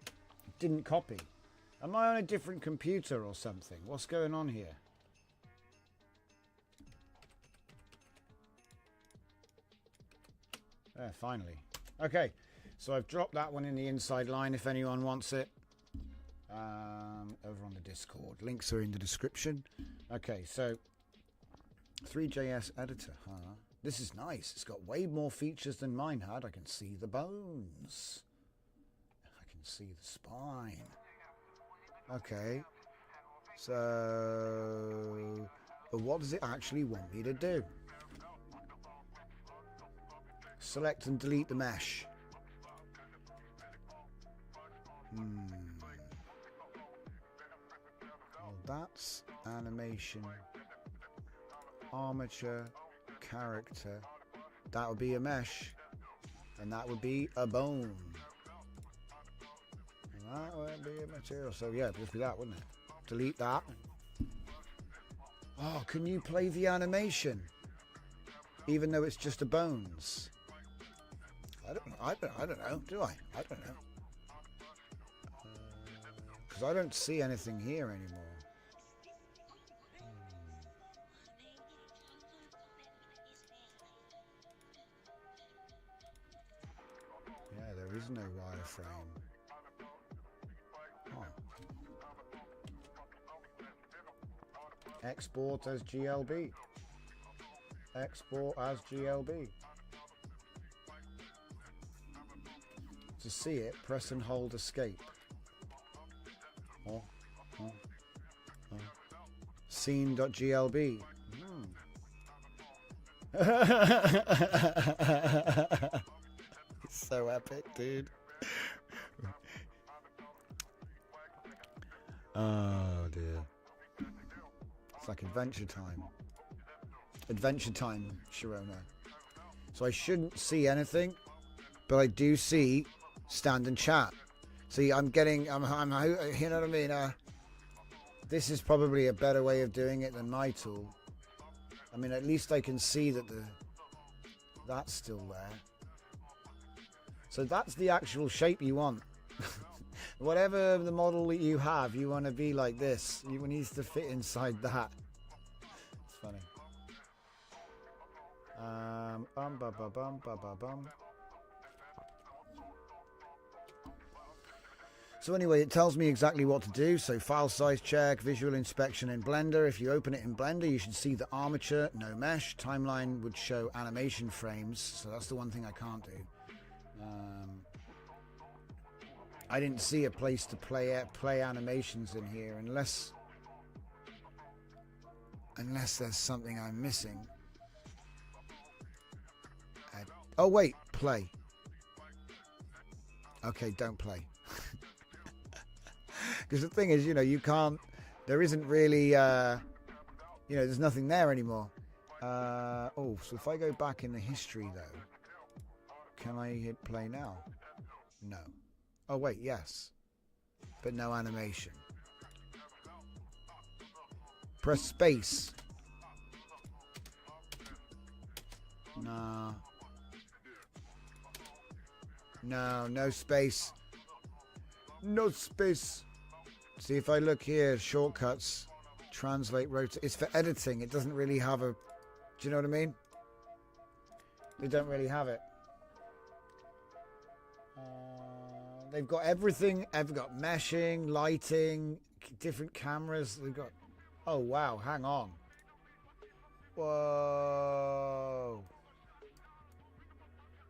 S3: It didn't copy. Am I on a different computer or something? What's going on here? There, finally. Okay, so I've dropped that one in the inside line if anyone wants it. Over on the Discord. Links are in the description. Okay, so 3JS editor, huh? This is nice. It's got way more features than mine had. I can see the bones. I can see the spine. Okay. So, but what does it actually want me to do? Select and delete the mesh. Well, that's animation, armature, character. That would be a mesh, and that would be a bone. And that would be a material. So yeah, it'd just be that, wouldn't it? Delete that. Oh, can you play the animation, even though it's just a bones? I don't know. Do I? I don't know. Because I don't see anything here anymore. Yeah, there is no wireframe. Oh. Export as GLB. Export as GLB. To see it, press and hold escape. Scene.glb. It's so epic, dude. Oh dear. It's like Adventure Time. Adventure Time, Sharona. So I shouldn't see anything, but I do see stand and chat. See, I'm you know what I mean? This is probably a better way of doing it than my tool. I mean, at least I can see that that's still there. So that's the actual shape you want. Whatever the model that you have, you want to be like this. You needs to fit inside that. It's funny. So anyway, it tells me exactly what to do. So file size check, visual inspection in Blender. If you open it in Blender, you should see the armature, no mesh. Timeline would show animation frames. So that's the one thing I can't do. I didn't see a place to play animations in here unless there's something I'm missing. Oh wait, play. Okay, don't play. Because the thing is, you know, you can't, there isn't really, there's nothing there anymore. So if I go back in the history though, can I hit play now? No. Oh wait, yes. But no animation. Press space. No. No space. No space. See, if I look here, shortcuts, translate, rotate. It's for editing. It doesn't really have a... Do you know what I mean? They don't really have it. They've got everything. They've got meshing, lighting, different cameras. They've got... Oh, wow. Hang on. Whoa.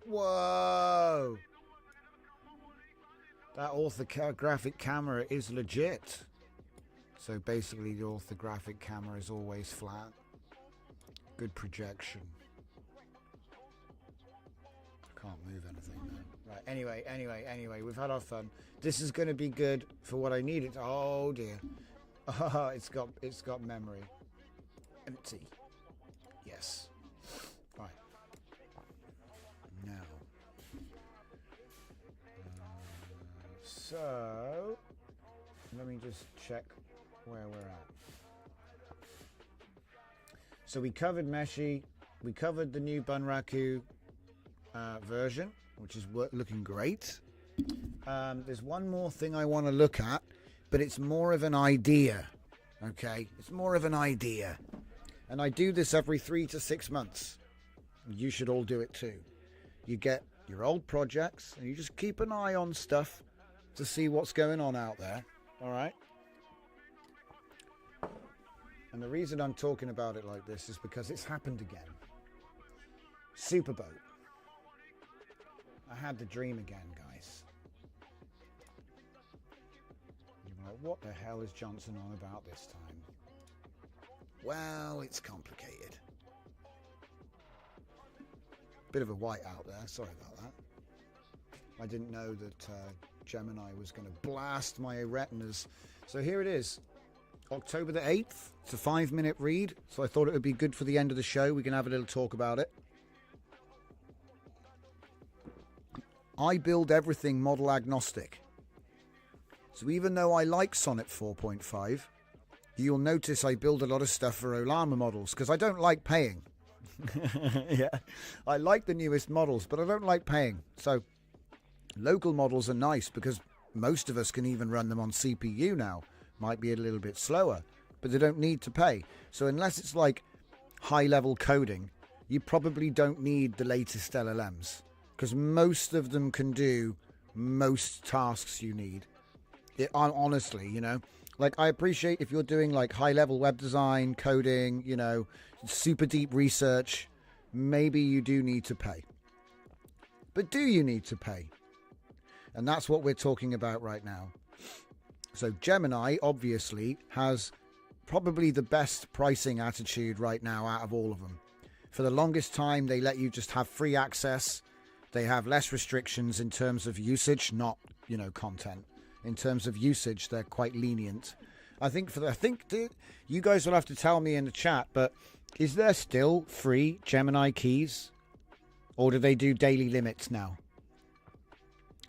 S3: Whoa. That orthographic camera is legit. So basically the orthographic camera is always flat. Good projection. Can't move anything though. Right, anyway, we've had our fun. This is going to be good for what I need it. Oh dear. It's got memory. Empty. Yes. Right. Now. So, let me just check where we're at. So we covered Meshy, we covered the new Bunraku version, which is looking great. There's one more thing I want to look at, but it's more of an idea, okay? It's more of an idea. And I do this every 3 to 6 months. You should all do it too. You get your old projects, and you just keep an eye on stuff to see what's going on out there. All right. And the reason I'm talking about it like this is because it's happened again. Superboat. I had the dream again, guys. You're like, what the hell is Johnson on about this time? Well, it's complicated. Bit of a whiteout there. Sorry about that. I didn't know that Gemini was going to blast my retinas. So here it is. October the 8th. It's a 5-minute read. So I thought it would be good for the end of the show. We can have a little talk about it. I build everything model agnostic. So even though I like Sonnet 4.5, you'll notice I build a lot of stuff for Olama models because I don't like paying. Yeah, I like the newest models, but I don't like paying. So local models are nice because most of us can even run them on CPU now. Might be a little bit slower, but they don't need to pay. So unless it's like high-level coding, you probably don't need the latest LLMs because most of them can do most tasks you need. Honestly, you know, like I appreciate if you're doing like high-level web design, coding, you know, super deep research, maybe you do need to pay. But do you need to pay? And that's what we're talking about right now. So Gemini obviously has probably the best pricing attitude right now out of all of them. For the longest time, they let you just have free access. They have less restrictions in terms of usage, not, you know, content. In terms of usage, they're quite lenient. I think you guys will have to tell me in the chat, but is there still free Gemini keys? Or do they do daily limits now?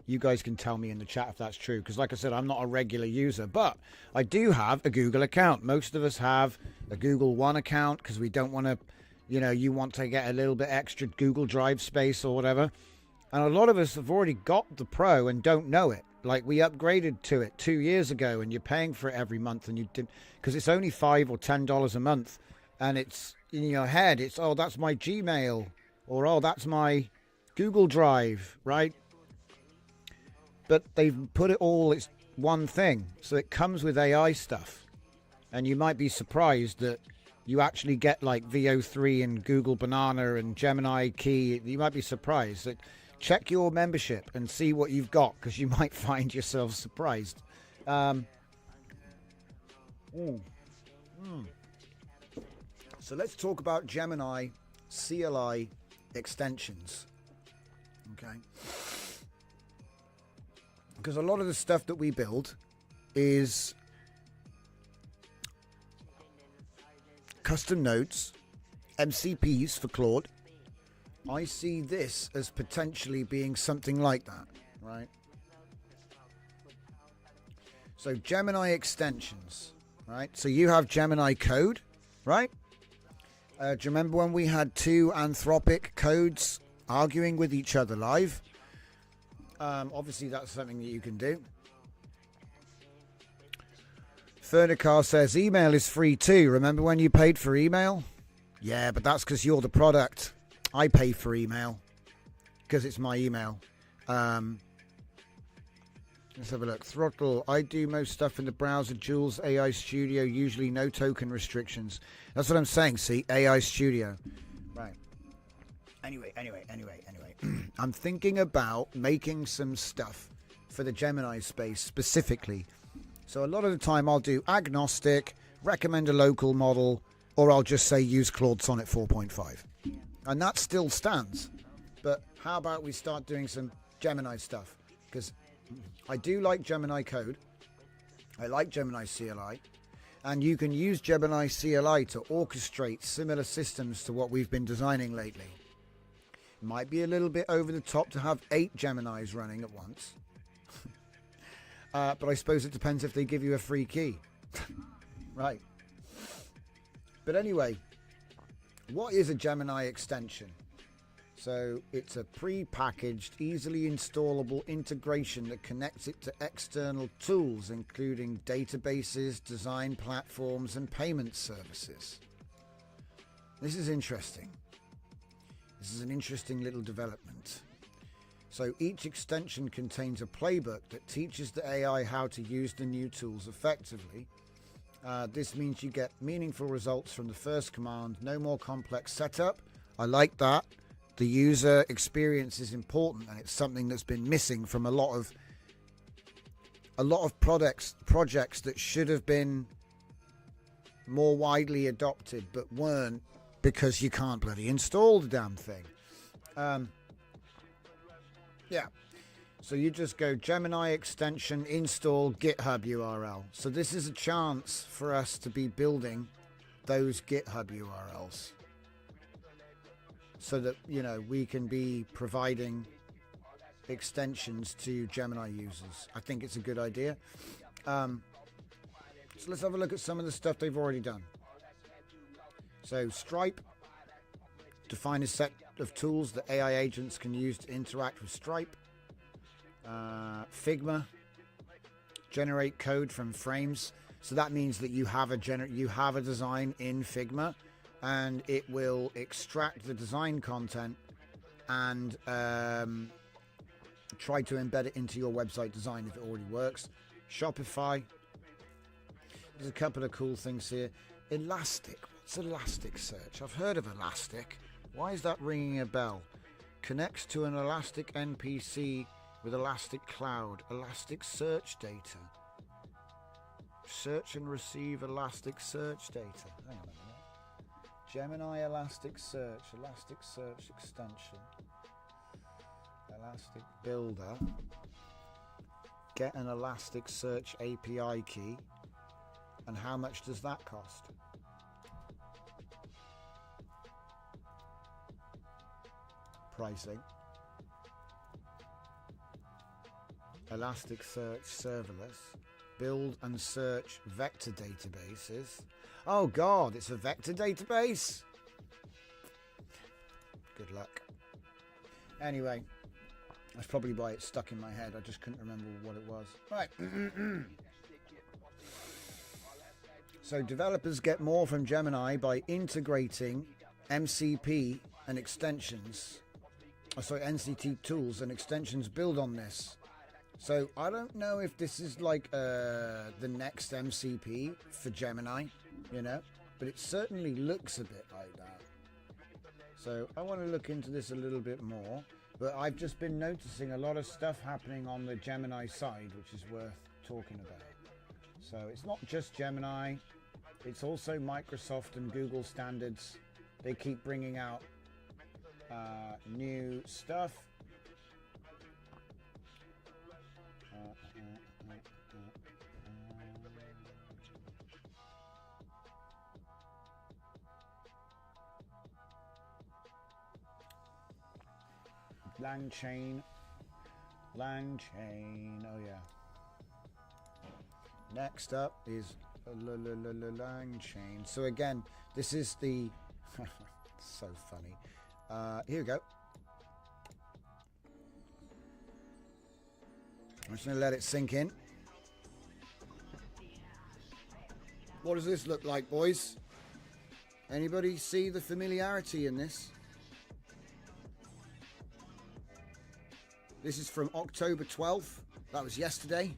S3: You guys can tell me in the chat if that's true. Because like I said, I'm not a regular user. But I do have a Google account. Most of us have a Google One account because we don't want to, you know, you want to get a little bit extra Google Drive space or whatever. And a lot of us have already got the Pro and don't know it. Like we upgraded to it 2 years ago and you're paying for it every month and you didn't, because it's only $5 or $10 a month. And it's in your head, it's, oh, that's my Gmail or, oh, that's my Google Drive, right? But they've put it all, it's one thing. So it comes with AI stuff. And you might be surprised that you actually get like VO3 and Google Banana and Gemini Key. You might be surprised. That check your membership and see what you've got because you might find yourself surprised. So let's talk about Gemini CLI extensions. Okay. Because a lot of the stuff that we build is custom nodes, MCPs for Claude. I see this as potentially being something like that, right? So Gemini extensions, right? So you have Gemini code, right? Do you remember when we had two Anthropic codes arguing with each other live? Obviously, that's something that you can do. Fernicar says, email is free too. Remember when you paid for email? Yeah, but that's because you're the product. I pay for email because it's my email. Let's have a look. Throttle. I do most stuff in the browser. Jules AI Studio, usually no token restrictions. That's what I'm saying. See, AI Studio. Right. Anyway. I'm thinking about making some stuff for the Gemini space specifically. So a lot of the time I'll do agnostic, recommend a local model, or I'll just say use Claude Sonnet 4.5. And that still stands. But how about we start doing some Gemini stuff? Because I do like Gemini code. I like Gemini CLI. And you can use Gemini CLI to orchestrate similar systems to what we've been designing lately. Might be a little bit over the top to have 8 Geminis running at once. But I suppose it depends if they give you a free key. Right. But anyway, what is a Gemini extension? So it's a pre-packaged, easily installable integration that connects it to external tools, including databases, design platforms, and payment services. This is interesting. This is an interesting little development. So each extension contains a playbook that teaches the AI how to use the new tools effectively. This means you get meaningful results from the first command, no more complex setup. I like that. The user experience is important, and it's something that's been missing from a lot a lot of projects that should have been more widely adopted but weren't because you can't bloody install the damn thing. Yeah. So you just go Gemini extension install GitHub URL. So this is a chance for us to be building those GitHub URLs so that, you know, we can be providing extensions to Gemini users. I think it's a good idea. So let's have a look at some of the stuff they've already done. So Stripe, define a set of tools that AI agents can use to interact with Stripe. Figma, generate code from frames. So that means that you have a design in Figma, and it will extract the design content and try to embed it into your website design if it already works. Shopify. There's a couple of cool things here. Elastic. What's Elasticsearch? I've heard of Elastic. Why is that ringing a bell? Connects to an Elastic NPC with Elastic Cloud. Elasticsearch data. Search and receive Elasticsearch data. Hang on a minute. Gemini Elasticsearch. Elasticsearch extension. Elastic Builder. Get an Elasticsearch API key. And how much does that cost? Pricing. Elasticsearch serverless. Build and search vector databases. Oh God, it's a vector database. Good luck. Anyway, that's probably why it's stuck in my head. I just couldn't remember what it was. Right. So developers get more from Gemini by integrating MCP and extensions. NCT tools and extensions build on this. So I don't know if this is like the next MCP for Gemini, you know, but it certainly looks a bit like that. So I want to look into this a little bit more, but I've just been noticing a lot of stuff happening on the Gemini side, which is worth talking about. So it's not just Gemini, it's also Microsoft and Google standards. They keep bringing out new stuff. Langchain, oh yeah. Next up is Langchain. So again, this is the so funny. Here we go. I'm just going to let it sink in. What does this look like, boys? Anybody see the familiarity in this? This is from October 12th. That was yesterday.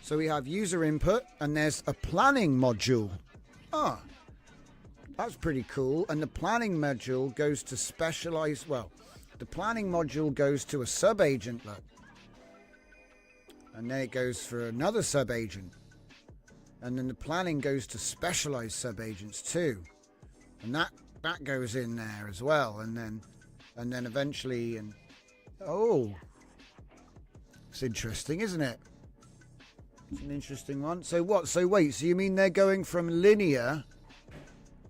S3: So we have user input, and there's a planning module. Ah, that's pretty cool. And the planning module goes to specialized, well, the planning module goes to a sub-agent, look. And then it goes for another sub-agent. And then the planning goes to specialized sub-agents too. And that goes in there as well. And then eventually, and oh, it's interesting, isn't it? It's an interesting one. So what? So wait, so you mean they're going from linear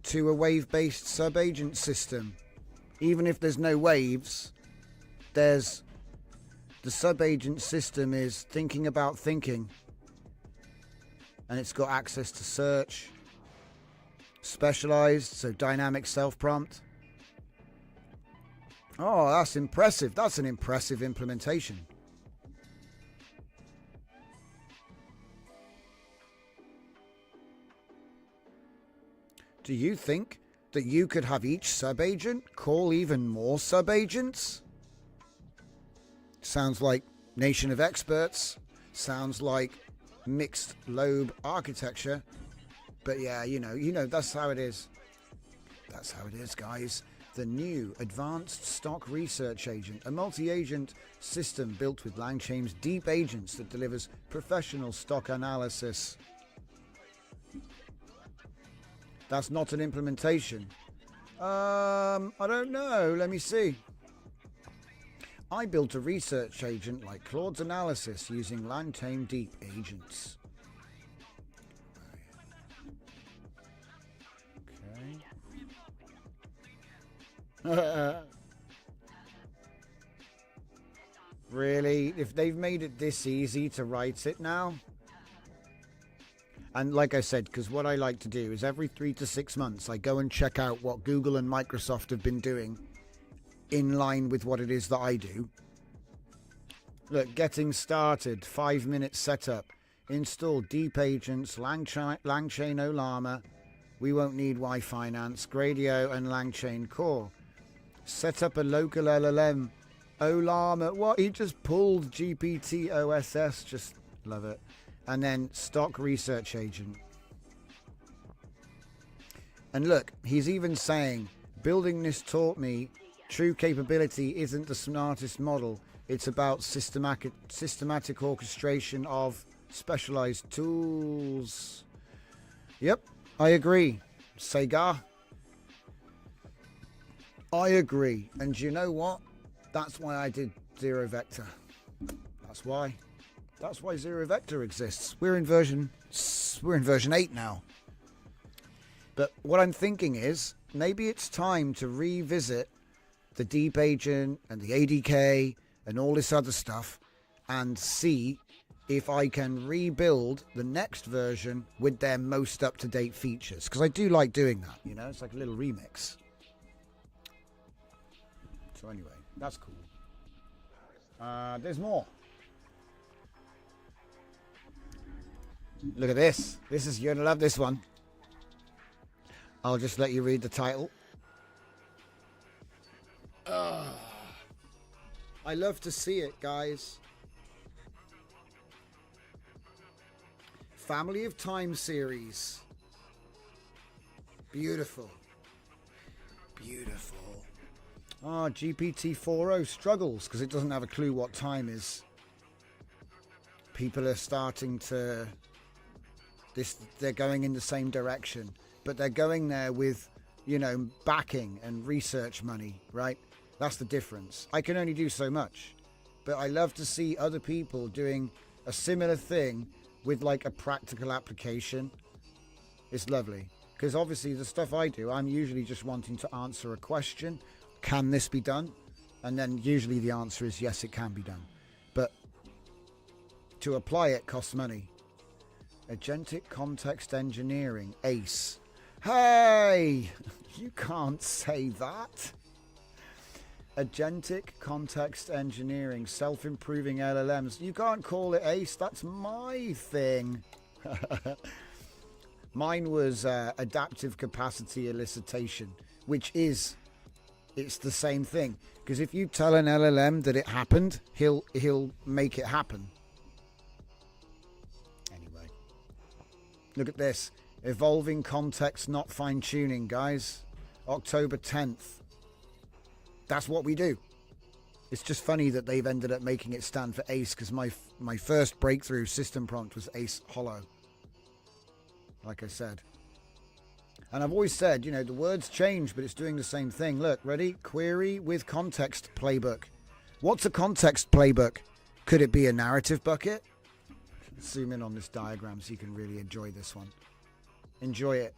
S3: to a wave-based sub-agent system? Even if there's no waves, there's the sub-agent system is thinking about thinking. And it's got access to search, specialized, so dynamic self-prompt. Oh, that's impressive. That's an impressive implementation. Do you think that you could have each sub-agent call even more sub-agents? Sounds like Nation of Experts. Sounds like mixed lobe architecture. But yeah, you know, that's how it is. That's how it is, guys. The new Advanced Stock Research Agent, a multi-agent system built with LangChain's deep agents that delivers professional stock analysis. That's not an implementation. I don't know. Let me see. I built a research agent like Claude's analysis using LangChain deep agents. Really? If they've made it this easy to write it now? And like I said, because what I like to do is every 3 to 6 months I go and check out what Google and Microsoft have been doing in line with what it is that I do. Look, getting started, 5-minute setup, install deep agents, LangChain Olama. We won't need Y-Finance, Gradio and LangChain Core. Set up a local LLM. Olama, what? He just pulled GPT OSS. Just love it. And then stock research agent. And look, he's even saying, building this taught me true capability isn't the smartest model. It's about systematic orchestration of specialized tools. Yep, I agree. Sega. I agree. And you know what? That's why I did Zero Vector. That's why. That's why Zero Vector exists. We're in version 8 now. But what I'm thinking is maybe it's time to revisit the deep agent and the ADK and all this other stuff and see if I can rebuild the next version with their most up-to-date features. Because I do like doing that, you know? It's like a little remix. So anyway, that's cool. There's more. Look at this. You're going to love this one. I'll just let you read the title. I love to see it, guys. Family of Time series. Beautiful. Beautiful. GPT-4o struggles because it doesn't have a clue what time is. People are starting to... They're going in the same direction. But they're going there with, you know, backing and research money, right? That's the difference. I can only do so much. But I love to see other people doing a similar thing with like a practical application. It's lovely. Because obviously the stuff I do, I'm usually just wanting to answer a question. Can this be done? And then usually the answer is yes, it can be done. But to apply it costs money. Agentic Context Engineering, ACE. Hey! You can't say that. Agentic Context Engineering, self-improving LLMs. You can't call it ACE. That's my thing. Mine was adaptive capacity elicitation, which is, it's the same thing. Because if you tell an LLM that it happened, he'll make it happen. Anyway, look at this. Evolving context, not fine-tuning, guys. October 10th. That's what we do. It's just funny that they've ended up making it stand for ACE, because my first breakthrough system prompt was ACE Hollow. Like I said. And I've always said, you know, the words change, but it's doing the same thing. Look, ready? Query with context playbook. What's a context playbook? Could it be a narrative bucket? Let's zoom in on this diagram so you can really enjoy this one. Enjoy it.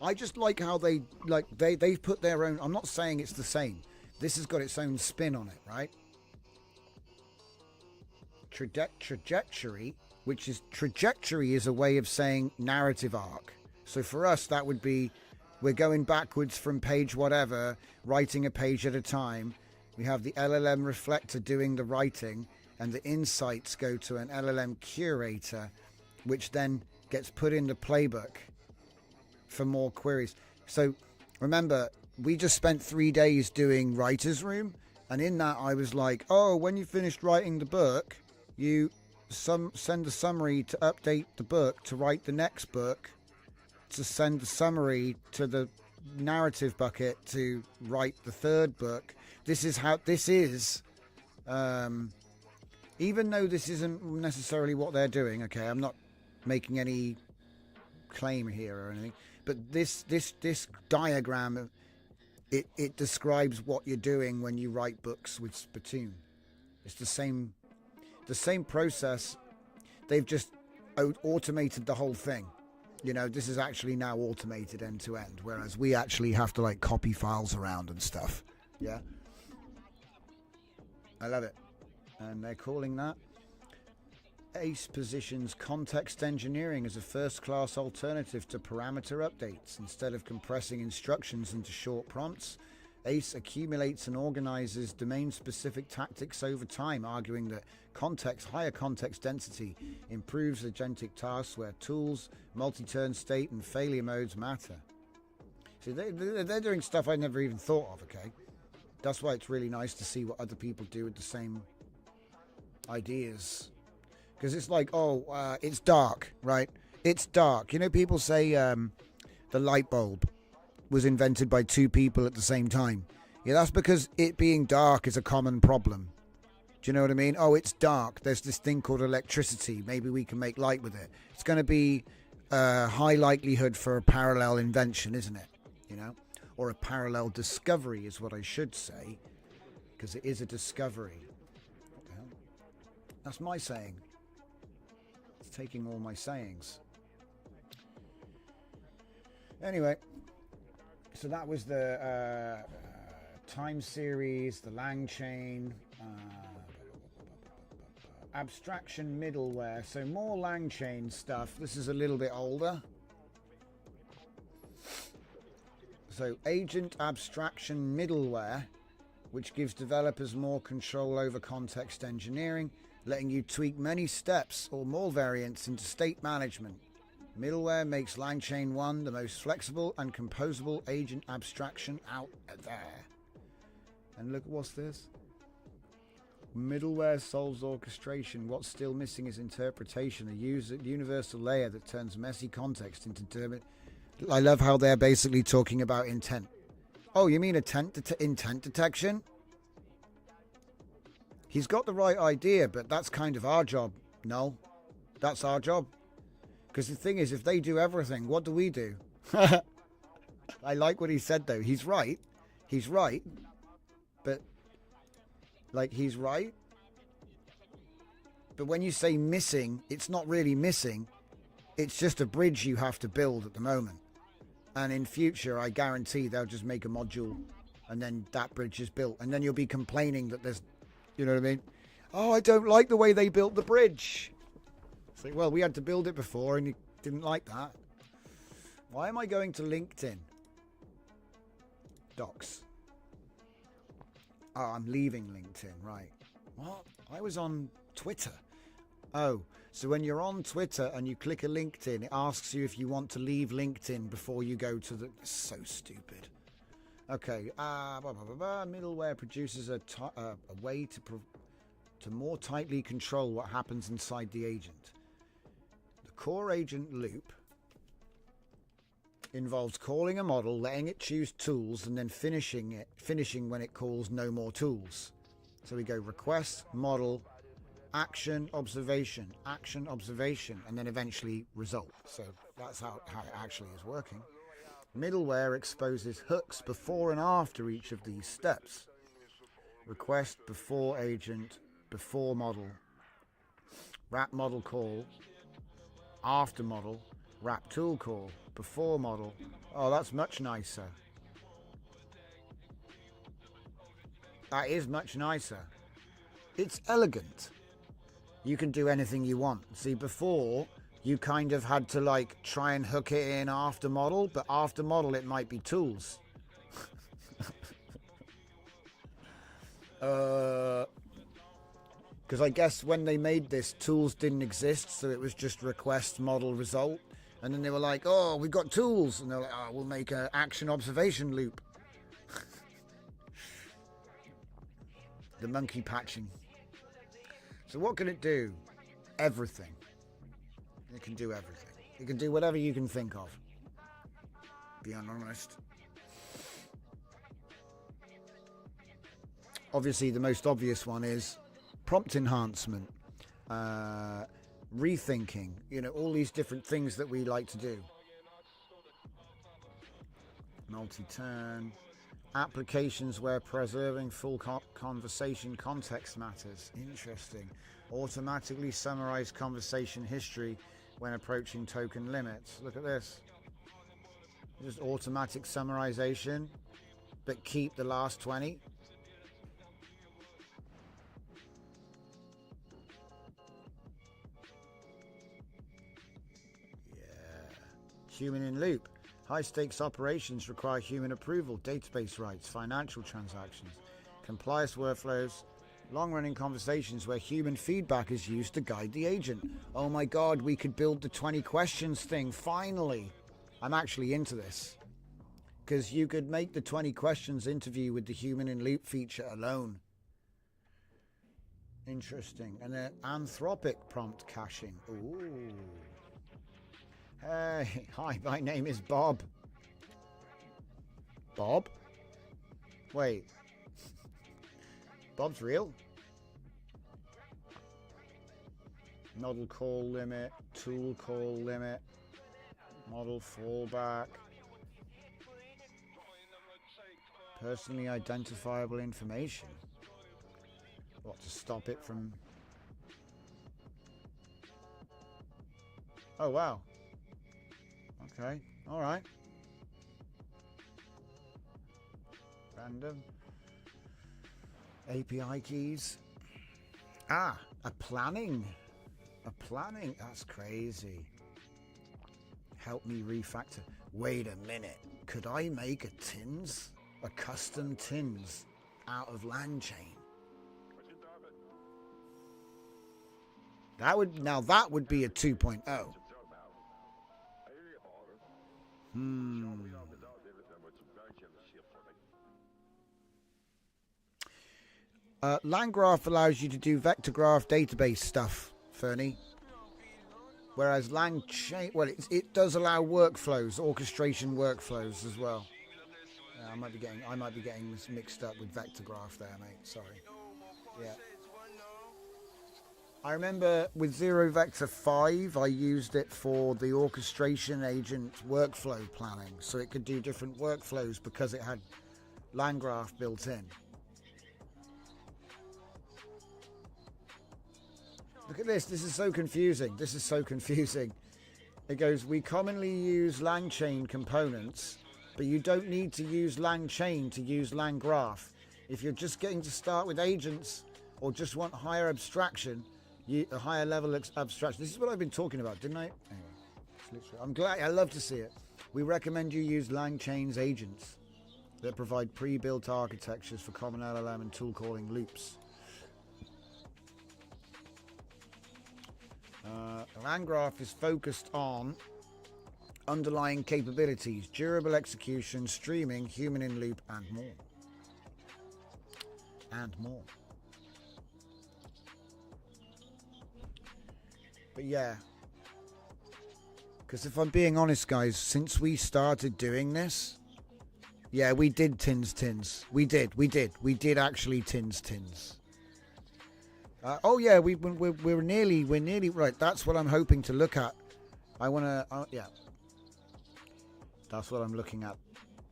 S3: I just like how they've put their own... I'm not saying it's the same. This has got its own spin on it, right? Trajectory, which is... Trajectory is a way of saying narrative arc. So for us, that would be... We're going backwards from page whatever, writing a page at a time. We have the LLM reflector doing the writing, and the insights go to an LLM curator, which then gets put in the playbook for more queries. So remember, we just spent 3 days doing writer's room, and in that I was like, oh, when you finished writing the book, you send a summary to update the book, to write the next book, to send the summary to the narrative bucket to write the third book. This is how this is. Even though this isn't necessarily what they're doing, okay, I'm not making any claim here or anything, but this diagram, it describes what you're doing when you write books with Splatoon. It's the same process. They've just automated the whole thing. You know, this is actually now automated end to end, whereas we actually have to like copy files around and stuff. Yeah, I love it. And they're calling that ACE positions context engineering as a first-class alternative to parameter updates. Instead of compressing instructions into short prompts, ACE accumulates and organizes domain-specific tactics over time, arguing that higher context density improves agentic tasks where tools, multi-turn state, and failure modes matter. See, they're doing stuff I never even thought of, okay? That's why it's really nice to see what other people do with the same ideas. Because it's like, it's dark, right? It's dark. You know, people say the light bulb was invented by two people at the same time. Yeah, that's because it being dark is a common problem. Do you know what I mean? Oh, it's dark. There's this thing called electricity. Maybe we can make light with it. It's going to be a high likelihood for a parallel invention, isn't it? You know? Or a parallel discovery is what I should say. Because it is a discovery. What the hell? That's my saying. It's taking all my sayings. Anyway. So that was the time series, the lang chain, abstraction middleware. So more lang chain stuff. This is a little bit older. So agent abstraction middleware, which gives developers more control over context engineering, letting you tweak many steps or more variants into state management. Middleware makes LangChain 1 the most flexible and composable agent abstraction out there. And look, what's this? Middleware solves orchestration. What's still missing is interpretation, a universal layer that turns messy context into determinate. I love how they're basically talking about intent. Oh, you mean intent detection? He's got the right idea, but that's kind of our job. No, that's our job. Because the thing is, if they do everything, what do we do? I like what he said, though. He's right. He's right. But, like, he's right. But when you say missing, it's not really missing. It's just a bridge you have to build at the moment. And in future, I guarantee they'll just make a module. And then that bridge is built. And then you'll be complaining that there's, you know what I mean? Oh, I don't like the way they built the bridge. Like, well, we had to build it before and you didn't like that. Why am I going to LinkedIn? Docs. Oh, I'm leaving LinkedIn, right. What? I was on Twitter. Oh, so when you're on Twitter and you click a LinkedIn, it asks you if you want to leave LinkedIn before you go to the... So stupid. Okay. Middleware produces a way to more tightly control what happens inside the agent. Core agent loop involves calling a model, letting it choose tools, and then finishing when it calls no more tools. So we go request, model, action, observation, and then eventually result. So that's how it actually is working. Middleware exposes hooks before and after each of these steps. Request, before agent, before model, wrap model call, after model, wrap tool call, before model. Oh, that's much nicer. That is much nicer. It's elegant. You can do anything you want. See, before, you kind of had to like try and hook it in after model, but after model it might be tools. Because I guess when they made this, tools didn't exist, so it was just request, model, result. And then they were like, oh, we've got tools. And they're like, oh, we'll make an action observation loop. The monkey patching. So what can it do? Everything. It can do everything. It can do whatever you can think of. Being honest. obviously the most obvious one is prompt enhancement, rethinking, all these different things that we like to do. Multi-turn. Applications where preserving full conversation context matters. Interesting. Automatically summarize conversation history when approaching token limits. Look at this. Just automatic summarization, but keep the last 20. Yeah. Human in loop. High-stakes operations require human approval, database rights, financial transactions, compliance workflows, long-running conversations where human feedback is used to guide the agent. Oh my god, we could build the 20 questions thing, finally! I'm actually into this. Because you could make the 20 questions interview with the human in loop feature alone. Interesting. And then anthropic prompt caching. Ooh. Hey, hi, my name is Bob. Bob? Wait. Bob's real? Model call limit, tool call limit, model fallback, personally identifiable information. What, to stop it from... Oh, wow. Okay, alright. Random. API keys. Ah, a planning. That's crazy. Help me refactor. Wait a minute. Could I make a custom tins out of LangChain? That would be a 2.0. LangGraph allows you to do vector graph database stuff, Fernie. Whereas LangChain, well, it does allow workflows, orchestration workflows as well. I might be getting this mixed up with vector graph there, mate. Sorry. Yeah. I remember with Zero Vector 5, I used it for the orchestration agent workflow planning, so it could do different workflows because it had LangGraph built in. Look at this. This is so confusing. It goes, we commonly use LangChain components, but you don't need to use LangChain to use LangGraph. If you're just getting to start with agents or just want higher abstraction, a higher level abstraction. This is what I've been talking about, didn't I? Anyway, I'm glad. I love to see it. We recommend you use LangChain's agents that provide pre-built architectures for common LLM and tool calling loops. LangGraph is focused on underlying capabilities, durable execution, streaming, human in loop, and more. But yeah, because if I'm being honest, guys, since we started doing this, yeah, we did tins. We did actually tins. Oh yeah, we're nearly right. That's what I'm hoping to look at. Yeah, that's what I'm looking at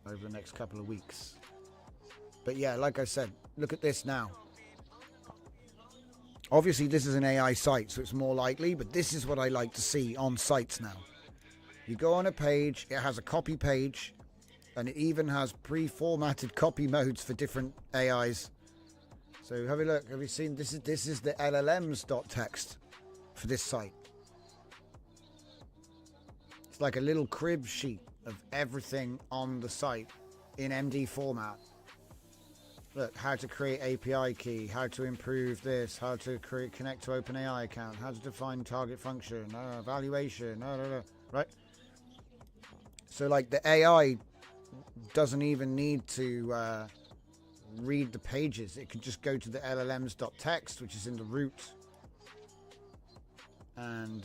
S3: over the next couple of weeks. But yeah, like I said, look at this now. Obviously, this is an AI site, so it's more likely, but this is what I like to see on sites now. You go on a page, it has a copy page, and it even has pre-formatted copy modes for different AIs. So have a look. Have you seen? This is the LLMs.txt for this site. It's like a little crib sheet of everything on the site in MD format. Look, how to create API key, how to improve this, how to connect to OpenAI account, how to define target function, evaluation, right? So like the AI doesn't even need to read the pages. It can just go to the LLMs.txt, which is in the root, and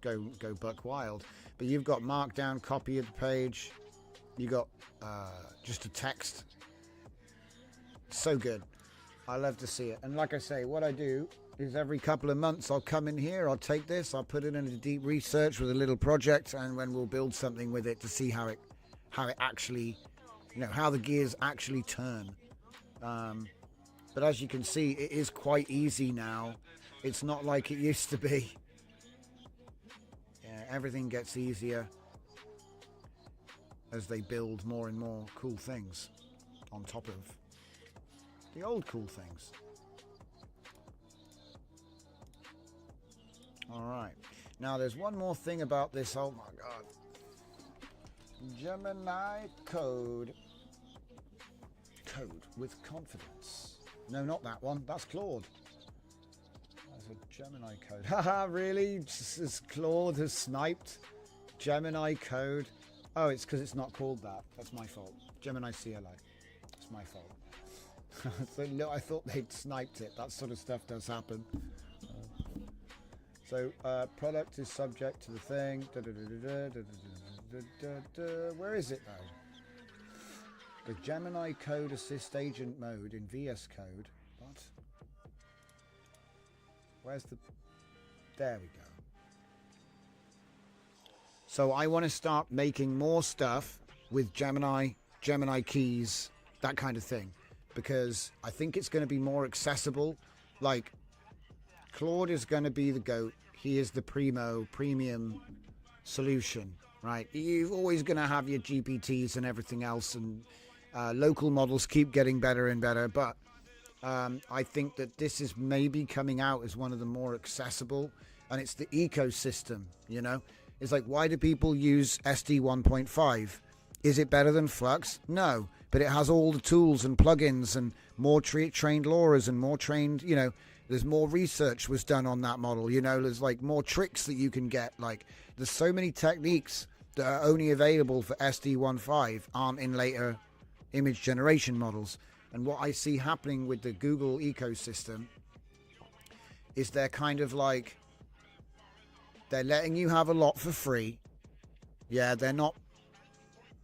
S3: go buck wild. But you've got markdown copy of the page. You got just a text so good. I love to see it. And like I say, what I do is every couple of months I'll come in here, I'll take this, I'll put it into deep research with a little project, and then we'll build something with it to see how it actually, how the gears actually turn. But as you can see, it is quite easy now. It's not like it used to be. Yeah, everything gets easier as they build more and more cool things on top of the old cool things. Alright, now there's one more thing about this. Oh my god. Gemini code with confidence. No, not that one, that's Claude. That's a Gemini code. Haha, really? Claude has sniped Gemini code. Oh, it's because it's not called that. That's my fault. Gemini CLI. It's my fault. So, no, I thought they'd sniped it. That sort of stuff does happen. So, product is subject to the thing. Where is it though? The Gemini code assist agent mode in VS Code. What? Where's the... There we go. So I want to start making more stuff with Gemini keys, that kind of thing. Because I think it's going to be more accessible. Like, Claude is going to be the GOAT. He is the premium solution, right? You're always going to have your GPTs and everything else, and local models keep getting better and better. But I think that this is maybe coming out as one of the more accessible, and it's the ecosystem, It's like, why do people use SD 1.5? Is it better than Flux? No. But it has all the tools and plugins and more trained LoRa's and more trained, there's more research was done on that model. There's like more tricks that you can get. Like, there's so many techniques that are only available for SD 1.5 aren't in later image generation models. And what I see happening with the Google ecosystem is they're kind of like, they're letting you have a lot for free. Yeah, they're not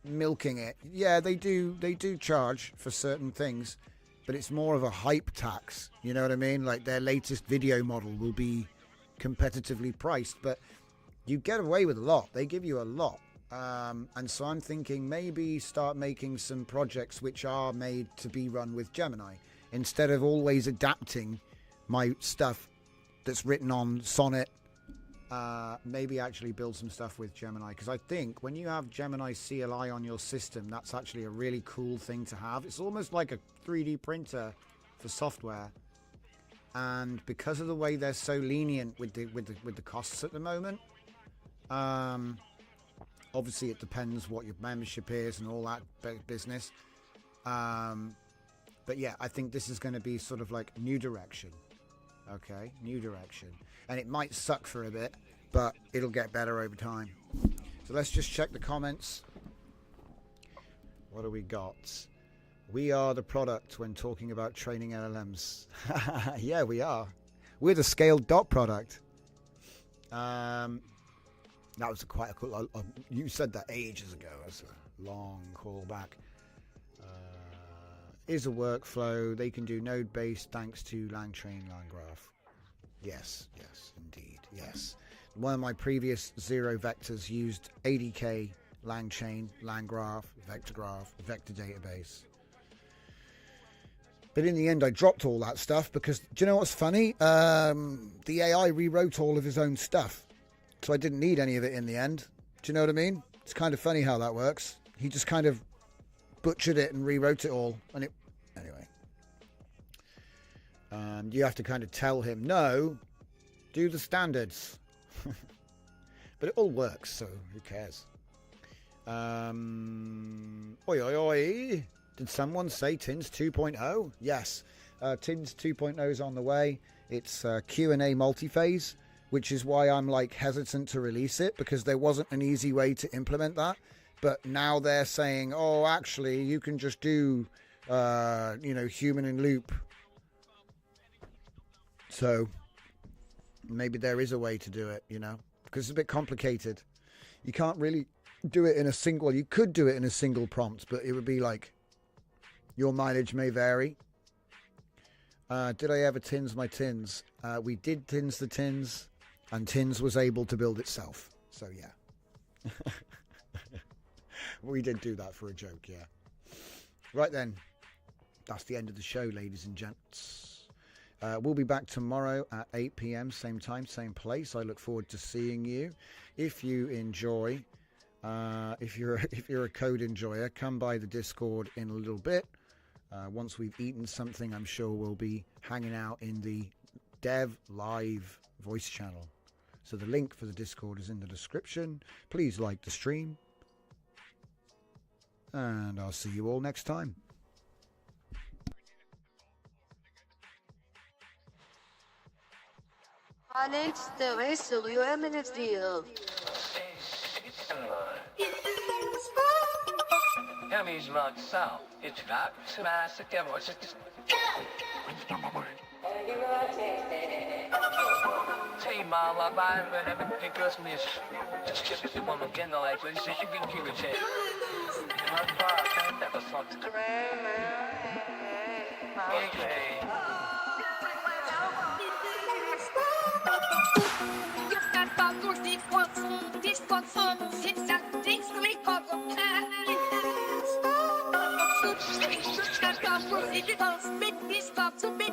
S3: milking it. Yeah, they do charge for certain things, but it's more of a hype tax. You know what I mean? Like, their latest video model will be competitively priced, but you get away with a lot. They give you a lot. And so I'm thinking maybe start making some projects which are made to be run with Gemini instead of always adapting my stuff that's written on Sonnet. Maybe actually build some stuff with Gemini, because I think when you have Gemini CLI on your system, that's actually a really cool thing to have. It's almost like a 3D printer for software, and because of the way they're so lenient with the costs at the moment, obviously it depends what your membership is and all that business, but yeah, I think this is going to be sort of like new direction. Okay, new direction. And it might suck for a bit, but it'll get better over time. So let's just check the comments. What do we got? We are the product when talking about training LLMs. Yeah, we are. We're the scaled dot product. That was quite a cool... you said that ages ago. That's a long call back. Is a workflow. They can do node-based thanks to LangChain, LangGraph. Yes, indeed, yes. One of my previous zero vectors used ADK, LangChain, LangGraph, VectorGraph, Vector Database. But in the end, I dropped all that stuff because, do you know what's funny? The AI rewrote all of his own stuff. So I didn't need any of it in the end. Do you know what I mean? It's kind of funny how that works. He just kind of butchered it and rewrote it all. And anyway. You have to kind of tell him, no, do the standards. But it all works, so who cares? Oi, oi, oi. Did someone say Tins 2.0? Yes. Tins 2.0 is on the way. It's Q&A multi-phase, which is why I'm like hesitant to release it, because there wasn't an easy way to implement that. But now they're saying, oh, actually, you can just do, human in loop. So maybe there is a way to do it, because it's a bit complicated. You can't really do it in a single... You could do it in a single prompt, but it would be like your mileage may vary. Did I ever tins my tins? We did tins the tins, and tins was able to build itself. So yeah. We did do that for a joke, yeah. Right then, that's the end of the show, ladies and gents. We'll be back tomorrow at 8 p.m, same time, same place. I look forward to seeing you. If you enjoy, if you're a code enjoyer, come by the Discord in a little bit. Once we've eaten something, I'm sure we'll be hanging out in the Dev Live voice channel. So the link for the Discord is in the description. Please like the stream. And I'll see you all next time.
S1: Latent de ve sığıyor eminence değil.
S2: Emmy's not south. It's not smash the demo. Say mama, bye, whenever it goes miss. Just give it one again, like when you can keep it check. Not far, can't have a song to okay.
S5: Stop to